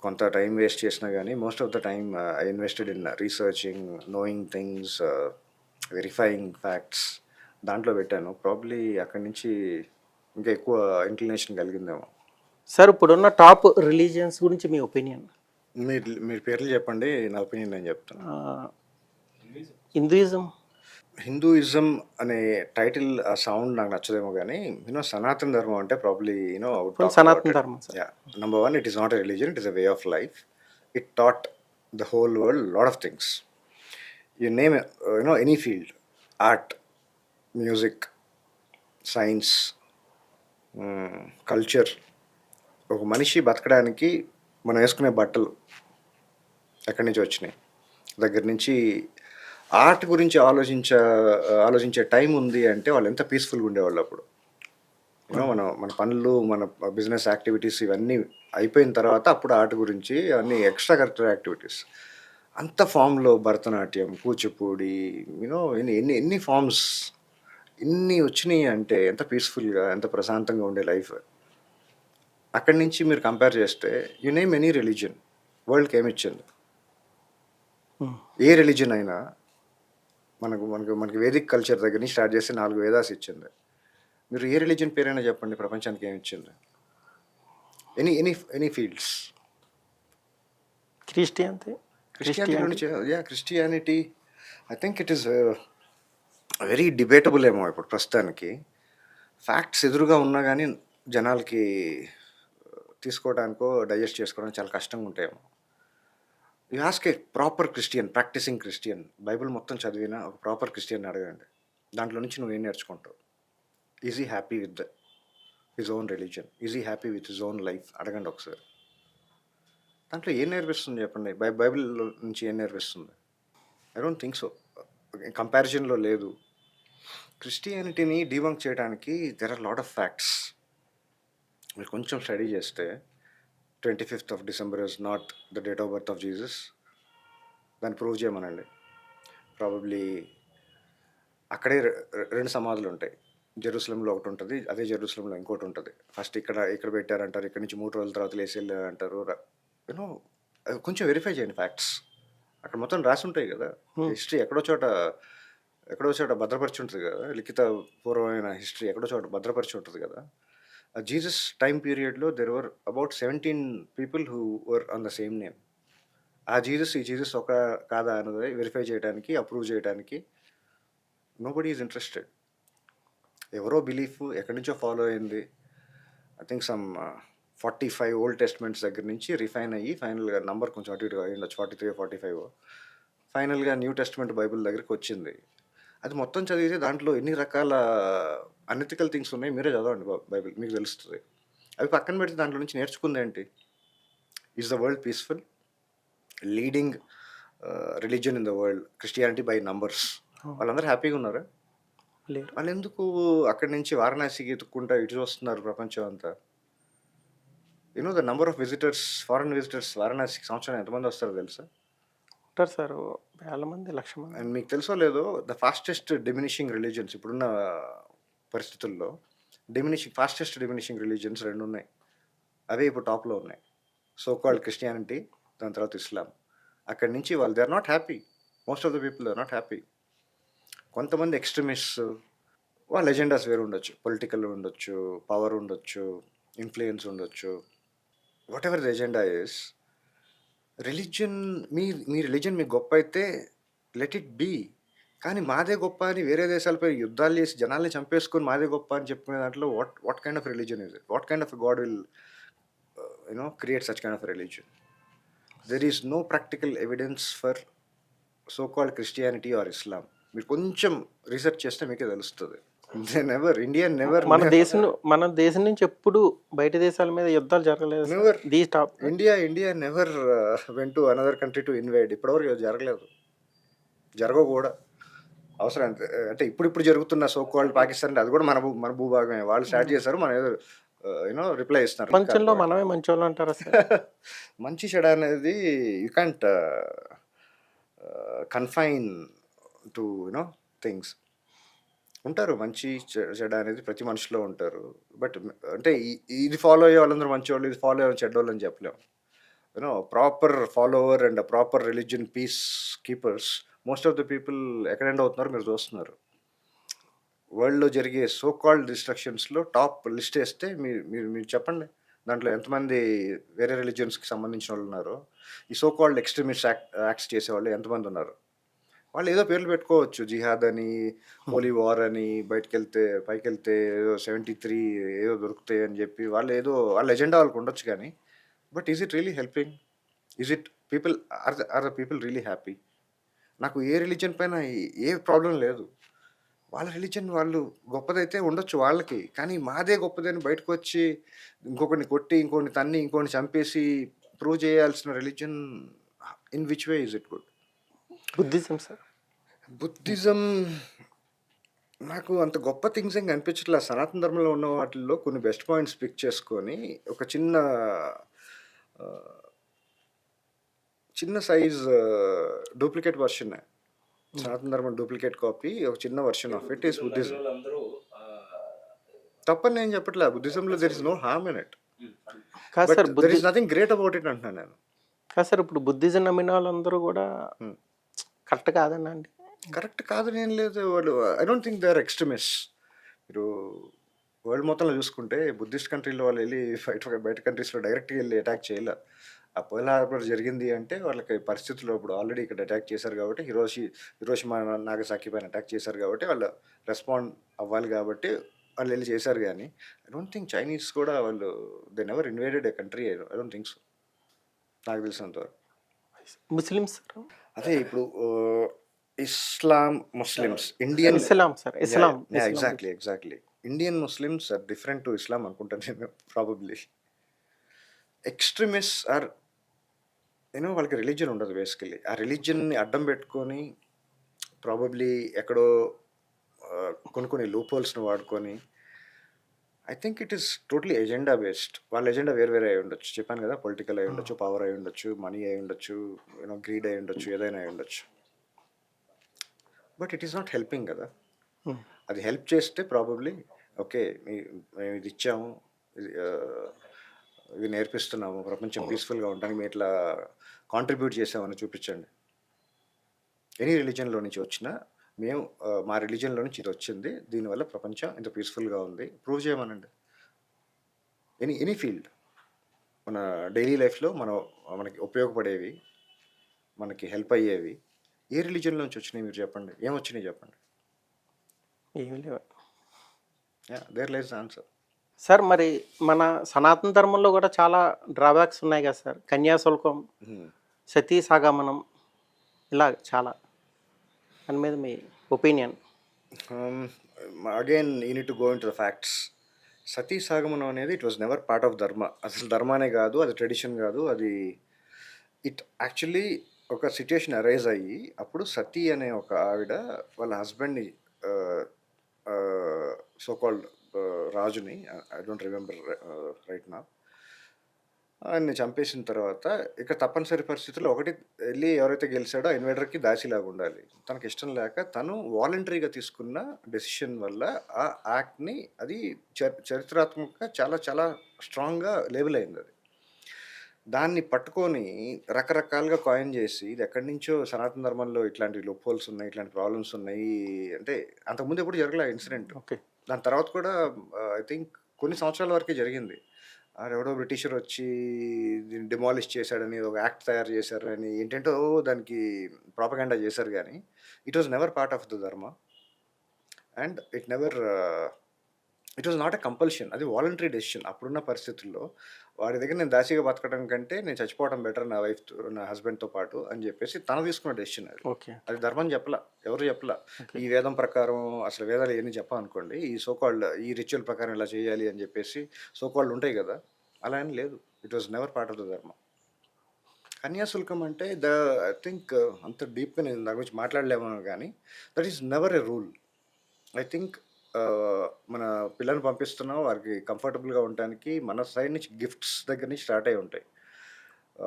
కొంత టైం వేస్ట్ చేసినా కానీ most of the time I invested in researching, knowing things, verifying facts. దాంట్లో పెట్టాను. Probably అక్కడి నుంచి ఇంకా ఎక్కువ ఇంక్లినేషన్ కలిగిందేమో. సార్, ఇప్పుడున్న టాప్ రిలీజియన్స్ గురించి మీ ఒపీనియన్? మీరు పేర్లు చెప్పండి, నా ఒపీనియన్ నేను చెప్తాను. హిందూయిజం అనే టైటిల్, ఆ సౌండ్ నాకు నచ్చదేమో కానీ సనాతన ధర్మం అంటే ప్రాబ్లీ సనాతన ధర్మం. Number one, it is not a religion, it is a way of life. It taught the whole world a lot of things. You name it, any field, art, music, science, culture. ఒక మనిషి బతకడానికి మనం వేసుకునే బట్టలు ఎక్కడి నుంచి వచ్చినాయి దగ్గర నుంచి ఆర్ట్ గురించి ఆలోచించే టైం ఉంది అంటే వాళ్ళు ఎంత పీస్ఫుల్గా ఉండేవాళ్ళు అప్పుడు. మన మన పనులు, మన బిజినెస్ యాక్టివిటీస్ ఇవన్నీ అయిపోయిన తర్వాత అప్పుడు ఆర్ట్ గురించి అన్ని ఎక్స్ట్రా కరిక్యులర్ యాక్టివిటీస్ అంత ఫామ్లో భరతనాట్యం, కూచిపూడి, ఎన్ని ఎన్ని ఎన్ని ఫామ్స్ ఇన్ని వచ్చినాయి అంటే ఎంత పీస్ఫుల్గా, ఎంత ప్రశాంతంగా ఉండే లైఫ్. అక్కడి నుంచి మీరు కంపేర్ చేస్తే యు నేమ్ ఎనీ రిలీజియన్, వరల్డ్కి ఏమి ఇచ్చింది? ఏ రిలీజియన్ అయినా మనకు మనకు మనకి వేదిక్ కల్చర్ దగ్గర నుంచి స్టార్ట్ చేస్తే 4 వేదాస్ ఇచ్చింది. మీరు ఏ రిలీజియన్ పేరైనా చెప్పండి, ప్రపంచానికి ఏమి ఇచ్చింది? Any any any fields. Christianity I think it is very debatable ఏమో ఇప్పుడు ప్రస్తుతానికి. ఫ్యాక్ట్స్ ఎదురుగా ఉన్నా కానీ జనాలకి తీసుకోవడానికో డైజెస్ట్ చేసుకోవడానికి చాలా కష్టంగా ఉంటాయేమో. You ask a proper Christian, practicing Christian, Bible మొత్తం చదివిన ఒక ప్రాపర్ క్రిస్టియన్ అడగండి, దాంట్లో నుంచి నువ్వేం నేర్చుకుంటావు? Is he happy with his own religion? Is he happy with his own life? అడగండి ఒకసారి. దాంట్లో ఏం నేర్పిస్తుంది చెప్పండి? బైబిల్ నుంచి ఏం నేర్పిస్తుంది? I don't think so. కంపారిజన్లో లేదు. క్రిస్టియానిటీని డీబంక్ చేయడానికి there are lot of facts. మీరు కొంచెం స్టడీ చేస్తే 25th of December is not the date of birth of Jesus. దాన్ని ప్రూవ్ చేయమనండి. ప్రాబబ్లీ అక్కడే 2 సమాధులు ఉంటాయి. జెరూసలంలో ఒకటి ఉంటుంది, అదే జెరూసలంలో ఇంకోటి ఉంటుంది. ఫస్ట్ ఇక్కడ పెట్టారంటారు, ఇక్కడ నుంచి 3 రోజుల తర్వాత లేసి అంటారు. కొంచెం వెరిఫై చేయండి ఫ్యాక్ట్స్. అక్కడ మొత్తం రాసి ఉంటాయి కదా. హిస్టరీ ఎక్కడో చోట భద్రపరిచి ఉంటుంది కదా. లిఖిత పూర్వమైన హిస్టరీ ఎక్కడో చోట భద్రపరిచి ఉంటుంది కదా. జీసస్ టైం పీరియడ్లో there were about 17 people who were on the same name. ఈ జీసస్ ఒక కాదా అన్నది వెరిఫై చేయడానికి, అప్రూవ్ చేయడానికి నోబడీ ఈజ్ ఇంట్రెస్టెడ్. ఎవరో బిలీఫ్ ఎక్కడి నుంచో ఫాలో అయింది. I think some 45 old testaments దగ్గర నుంచి రిఫైన్ అయ్యి ఫైనల్గా నంబర్ కొంచెం అటు ఇటుగా అయ్యిండొచ్చు, 43 45 ఫైనల్గా న్యూ టెస్ట్మెంట్ బైబిల్ దగ్గరికి వచ్చింది. అది మొత్తం చదివితే దాంట్లో ఎన్ని రకాల అనెథికల్ థింగ్స్ ఉన్నాయి మీరే చదవండి బైబిల్, మీకు తెలుస్తుంది. అవి పక్కన పెడితే దాంట్లో నుంచి నేర్చుకుంది ఏంటి? Is the world peaceful? Leading religion in the world Christianity by numbers. వాళ్ళందరూ హ్యాపీగా ఉన్నారా? వాళ్ళు ఎందుకు అక్కడి నుంచి వారణాసికి ఎత్తుక్కుంటా ఇటు వస్తున్నారు ప్రపంచం అంతా? The number of visitors, foreign visitors వారణాసికి సంవత్సరం ఎంతమంది వస్తారో తెలుసా? ఉంటారు సార్, వేల మంది, లక్ష మంది. అండ్ మీకు తెలుసో లేదో, ద ఫాస్టెస్ట్ డిమినిషింగ్ రిలీజియన్స్ ఇప్పుడున్న పరిస్థితుల్లో ఫాస్టెస్ట్ డిమినిషింగ్ రిలీజియన్స్ 2 ఉన్నాయి. అవే ఇప్పుడు టాప్లో ఉన్నాయి. సో కాల్డ్ క్రిస్టియానిటీ, దాని తర్వాత ఇస్లాం. అక్కడి నుంచి వాళ్ళు they are not happy. Most of the people they are not happy. కొంతమంది ఎక్స్ట్రీమిస్ట్స్, వాళ్ళ ఎజెండాస్ వేరు ఉండొచ్చు, పొలిటికల్ ఉండొచ్చు, పవర్ ఉండొచ్చు, ఇన్ఫ్లుయెన్స్ ఉండొచ్చు. Whatever the agenda is, religion మీ రిలీజియన్ మీకు గొప్ప అయితే లెట్ ఇట్ బీ. కానీ మాదే గొప్ప అని వేరే దేశాలపై యుద్ధాలు చేసి జనాల్ని చంపేసుకొని మాదే గొప్ప అని చెప్పుకునే దాంట్లో what kind of religion is it? What kind of god will create such kind of religion? There is no practical evidence for so called Christianity or Islam. మీరు కొంచెం రీసెర్చ్ చేస్తే మీకే తెలుస్తుంది. మన దేశం నుంచి ఎప్పుడు బయట దేశాల మీద యుద్ధాలు జరగలేదు. India never went to another country to invade. ఇప్పటివరకు జరగలేదు, జరగవు కూడా. అవసరం అంటే ఇప్పుడు జరుగుతున్న సో కాల్డ్ పాకిస్తాన్, అది కూడా మన భూభాగమే. వాళ్ళు స్టార్ట్ చేశారు, మన ఏదో రిప్లై ఇస్తున్నారు. ప్రపంచంలో మనమే మంచి వాళ్ళు అంటారా సార్? మంచి చెడు అనేది you can't confine to things. ఉంటారు మంచి చెడు అనేది ప్రతి మనిషిలో ఉంటారు. బట్ అంటే ఇది ఫాలో అయ్యే వాళ్ళందరూ మంచి వాళ్ళు, ఇది ఫాలో అయ్యే చెడ్డోళ్ళు అని చెప్పలేము. Proper follower and proper religion piece keepers most of the people ఎక్కడ ఎండ్ అవుతున్నారు మీరు చూస్తున్నారు. వరల్డ్లో జరిగే సో కాల్డ్ డిస్ట్రక్షన్స్లో టాప్ లిస్ట్ వేస్తే మీరు చెప్పండి, దాంట్లో ఎంతమంది వేరే రిలీజియన్స్కి సంబంధించిన వాళ్ళు ఉన్నారు? ఈ సో కాల్డ్ ఎక్స్ట్రీమిస్ట్ యాక్ట్స్ చేసేవాళ్ళు ఎంతమంది ఉన్నారు? వాళ్ళు ఏదో పేర్లు పెట్టుకోవచ్చు, జిహాద్ అని, హోలీ వార్ అని, పైకి వెళ్తే ఏదో 73 ఏదో దొరుకుతాయి అని చెప్పి వాళ్ళ ఎజెండా వాళ్ళకి ఉండొచ్చు. కానీ but is it really helping? Is it people are the people really happy? నాకు ఏ రిలీజియన్ పైన ఏ ప్రాబ్లం లేదు. వాళ్ళ రిలీజియన్ వాళ్ళు గొప్పదైతే ఉండొచ్చు వాళ్ళకి, కానీ మాదే గొప్పదని బయటకు వచ్చి ఇంకొకరిని కొట్టి, ఇంకొకరిని తన్ని, ఇంకొకరిని చంపేసి ప్రూవ్ చేయాల్సిన religion in which way is it good? Buddhism sir. Buddhism నాకు అంత గొప్ప థింగ్స్ ఏం కనిపించట్లేదు. సనాతన ధర్మంలో ఉన్న వాటిల్లో కొన్ని బెస్ట్ పాయింట్స్ పిక్ చేసుకొని ఒక చిన్న చిన్న సైజ్ డూప్లికేట్ వర్షన్, సనాతన ధర్మం డూప్లికేట్ కాపీ, ఒక చిన్న version of it is Buddhism. తప్పని నేను చెప్పట్లేదు. బుద్ధిజంలో there is no harm in it, కాదు but sir there is nothing great about it అంటున్నాను నేను. కాదు సార్, ఇప్పుడు బుద్ధిజం నమ్మిన వాళ్ళందరూ కూడా కరెక్ట్ కాదన్నా అండి? కరెక్ట్ కాదని ఏం లేదు. వాళ్ళు I don't think they are extremist. మీరు వరల్డ్ మొత్తంలో చూసుకుంటే బుద్ధిస్ట్ కంట్రీలో వాళ్ళు వెళ్ళి బయట కంట్రీస్లో డైరెక్ట్గా వెళ్ళి అటాక్ చేయలే. పర్ల్ హార్బర్ జరిగింది అంటే వాళ్ళకి పరిస్థితుల్లో ఇప్పుడు ఆల్రెడీ ఇక్కడ అటాక్ చేశారు కాబట్టి, హిరోషిమా నాగసాకి పైన అటాక్ చేశారు కాబట్టి వాళ్ళు రెస్పాండ్ అవ్వాలి కాబట్టి వాళ్ళు వెళ్ళి చేశారు. కానీ ఐ డోంట్ థింక్ చైనీస్ కూడా వాళ్ళు they never invaded a country. I don't think so, నాకు తెలిసినంతవరకు. ముస్లిమ్స్ అదే ఇప్పుడు Islam Muslims Indian Islam sir, Islam exactly Indian Muslims are different to Islam అనుకుంటాను నేను. ప్రాబబ్లీ ఎక్స్ట్రీమిస్ట్ ఆర్ యూనో వాళ్ళకి religion ఉండదు బేసికలీ. ఆ రిలీజియన్ని అడ్డం పెట్టుకొని ప్రాబబ్లీ ఎక్కడో కొన్ని లూపోల్స్ని వాడుకొని I think it is totally agenda based. వాళ్ళ ఎజెండా వేరే అయి ఉండొచ్చు. చెప్పాను కదా, పొలిటికల్ అయి ఉండొచ్చు, పవర్ అయి ఉండొచ్చు, మనీ అయి ఉండొచ్చు, యూనో గ్రీడ్ అయి ఉండొచ్చు, ఏదైనా అయి ఉండొచ్చు. But it is not helping కదా. అది హెల్ప్ చేస్తే ప్రాబబ్లీ ఓకే మేము ఇది ఇచ్చాము, ఇవి నేర్పిస్తున్నాము, ప్రపంచం పీస్ఫుల్గా ఉండడానికి మేము ఇట్లా కాంట్రిబ్యూట్ చేసామని చూపించండి. ఎనీ రిలీజన్లో నుంచి వచ్చినా మేము మా రిలీజన్లో నుంచి ఇది వచ్చింది, దీనివల్ల ప్రపంచం ఇంత పీస్ఫుల్గా ఉంది, ప్రూవ్ చేయమనండి. ఎనీ ఫీల్డ్ మన డైలీ లైఫ్లో మనకి ఉపయోగపడేవి, మనకి హెల్ప్ అయ్యేవి ఏ రిలీజన్లో నుంచి వచ్చినాయి మీరు చెప్పండి, ఏమొచ్చినాయి చెప్పండి. ఏమీ లేవు దేర్ లైస్ ఆన్సర్. సార్. మరి మన సనాతన ధర్మంలో కూడా చాలా డ్రాబ్యాక్స్ ఉన్నాయి కదా సార్. కన్యాశుల్కం, సతీ సాగమనం, ఇలా చాలా. దాని మీద మీ opinion? Again you need to go into the facts. Sati సాగమనం అనేది it was never part of dharma. అసలు ధర్మానే కాదు, అది ట్రెడిషన్ కాదు. అది ఇట్ యాక్చువల్లీ ఒక సిచ్యుయేషన్ అరైజ్ అయ్యి అప్పుడు సతీ అనే ఒక ఆవిడ వాళ్ళ హస్బెండ్ని సో కాల్డ్ రాజుని, ఐ డోంట్ రిమెంబర్ రైట్ నా, ఆయన్ని చంపేసిన తర్వాత ఇక తప్పనిసరి పరిస్థితుల్లో ఒకటి వెళ్ళి ఎవరైతే గెలిచాడో ఇన్వైడర్కి దాసిలాగా ఉండాలి. తనకి ఇష్టం లేక తను వాలంటరీగా తీసుకున్న డెసిషన్ వల్ల ఆ యాక్ట్ని అది చరిత్రాత్మకంగా చాలా చాలా స్ట్రాంగ్గా లేబుల్ అయింది. అది దాన్ని పట్టుకొని రకరకాలుగా కాయిన్ చేసి ఇది ఎక్కడి నుంచో సనాతన ధర్మంలో ఇట్లాంటి లూప్హోల్స్ ఉన్నాయి, ఇట్లాంటి ప్రాబ్లమ్స్ ఉన్నాయి అంటే అంతకుముందు ఎప్పుడు జరగలే ఇన్సిడెంట్. ఓకే. దాని తర్వాత కూడా ఐ థింక్ కొన్ని సంవత్సరాల వరకే జరిగింది. ఎవడో బ్రిటిషర్ వచ్చి దీన్ని డిమాలిష్ చేశాడని ఒక యాక్ట్ తయారు చేశారని ఏంటంటో దానికి ప్రాపగాండా చేశారు. కానీ it was never part of the dharma and it was not a compulsion. అది వాలంటరీ డెసిషన్. అప్పుడున్న పరిస్థితుల్లో వాడి దగ్గర నేను దాసిగా బతకడం కంటే నేను చచ్చిపోవడం బెటర్ నా వైఫ్ నా హస్బెండ్తో పాటు అని చెప్పేసి తను తీసుకున్న డెసిషన్ అది. ఓకే. అది ధర్మం చెప్పలా, ఎవరు చెప్పలా. ఈ వేదం ప్రకారం అసలు వేదాలు ఏమని చెప్పాలనుకోండి, ఈ సోకాల్డ్ ఈ రిచువల్ ప్రకారం ఇలా చేయాలి అని చెప్పేసి సోకాల్డ్ ఉంటాయి కదా, అలా అని లేదు. It was never part of the ధర్మ. కన్యాశుల్కం అంటే ఐ థింక్ అంత డీప్గా నేను దాని గురించి మాట్లాడలేమో కానీ that is never a rule. I think మన పిల్లల్ని పంపిస్తున్నాం వారికి కంఫర్టబుల్గా ఉండడానికి మన సైడ్ నుంచి గిఫ్ట్స్ దగ్గర నుంచి స్టార్ట్ అయి ఉంటాయి.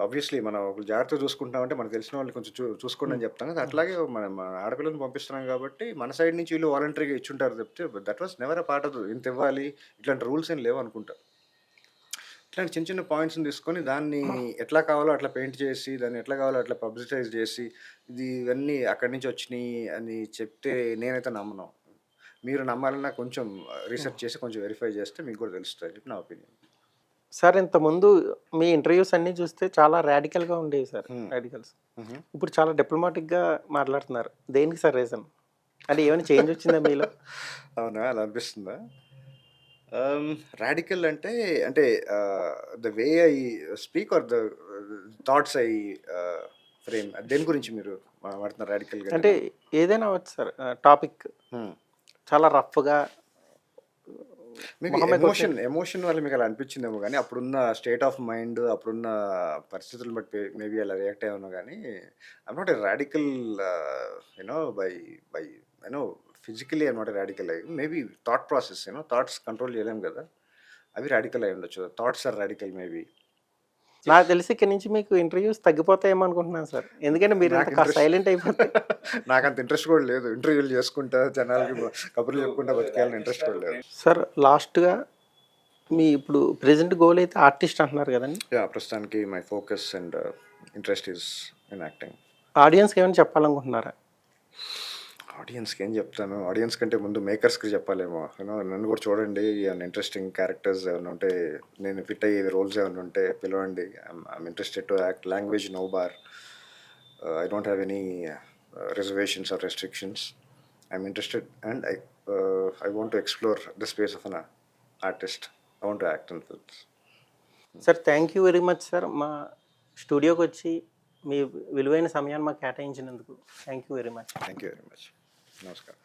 ఆబ్వియస్లీ మనం ఒక జాగ్రత్తగా చూసుకుంటామంటే మనకు తెలిసిన వాళ్ళు కొంచెం చూసుకోండి అని చెప్తాం కదా, అట్లాగే మన ఆడపిల్లలను పంపిస్తున్నాం కాబట్టి మన సైడ్ నుంచి వీళ్ళు వాలంటరీగా ఇచ్చుంటారు చెప్తే that was never a part of ఇంత ఇవ్వాలి ఇట్లాంటి రూల్స్ ఏం లేవు అనుకుంటా. ఇట్లాంటి చిన్న చిన్న పాయింట్స్ని తీసుకొని దాన్ని ఎట్లా కావాలో అట్లా పెయింట్ చేసి దాన్ని ఎట్లా కావాలో అట్లా పబ్లిసైజ్ చేసి ఇవన్నీ అక్కడి నుంచి వచ్చినాయి అని చెప్తే నేనైతే నమ్మను. మీరు నమ్మాలన్నా కొంచెం రీసెర్చ్ చేసి కొంచెం వెరిఫై చేస్తే మీకు కూడా తెలుస్తుంది చెప్పి నా ఒపీనియన్. సార్ ఇంతకుముందు మీ ఇంటర్వ్యూస్ అన్నీ చూస్తే చాలా రాడికల్గా ఉండేవి సార్. రాడికల్స్ ఇప్పుడు చాలా డిప్లొమాటిక్గా మాట్లాడుతున్నారు. దేనికి సార్ రీజన్? అంటే ఏమైనా చేంజ్ వచ్చిందా మీలో? అవునా, అలా అనిపిస్తుందా? రాడికల్ అంటే the way I speak or the thoughts I frame, దేని గురించి మీరు మాట్లాడుతున్నారు రాడికల్గా? అంటే ఏదైనా అవ్వచ్చు సార్. టాపిక్ చాలా రఫ్గా మేబీ మొహమే ఎమోషన్ వల్ల మీకు అలా అనిపించిందేమో కానీ అప్పుడున్న స్టేట్ ఆఫ్ మైండ్ అప్పుడున్న పరిస్థితులను బట్టి మేబీ అలా రియాక్ట్ అయ్యాను కానీ I'm not a radical you know by you know physically I'm not a radical అయ్యి maybe thought process you know thoughts control చేయలేము కదా, అవి రాడికల్ అయి ఉండొచ్చు. Thoughts are radical maybe. నాకు తెలిసి ఇక్కడ నుంచి మీకు ఇంటర్వ్యూస్ తగ్గిపోతాయేమో అనుకుంటున్నాను సార్, ఎందుకంటే మీరు ఇంత సైలెంట్ అయిపోతే. నాకు అంత ఇంట్రెస్ట్ కూడా లేదు, ఇంటర్వ్యూలు చేసుకుంటా జనాలకి కబుర్లు చెప్పుకుంటా బతికేయాలని ఇంట్రెస్ట్ కూడా లేదు. సార్ లాస్ట్గా మీ ఇప్పుడు ప్రెజెంట్ గోల్ అయితే ఆర్టిస్ట్ అంటున్నారు కదండి. ప్రస్తుతానికి my focus and interest is in acting. ఆడియన్స్కి ఏమైనా చెప్పాలనుకుంటున్నారా? ఆడియన్స్కి ఏం చెప్తాను, ఆడియన్స్ కంటే ముందు మేకర్స్కి చెప్పాలేమో. యూనో నన్ను కూడా చూడండి, ఏమైనా ఇంట్రెస్టింగ్ క్యారెక్టర్స్ ఏమైనా ఉంటే, నేను ఫిట్ అయ్యే రోల్స్ ఏమైనా ఉంటే పిలవండి. I'm interested to act. Language no bar. I don't have any reservations or restrictions. I'm interested and I want to explore the space of an artist. I want to act in films. Sir thank you very much sir, మా స్టూడియోకి వచ్చి మీ విలువైన సమయాన్ని మాకు కేటాయించినందుకు thank you very much. Thank you very much. నమస్కారం.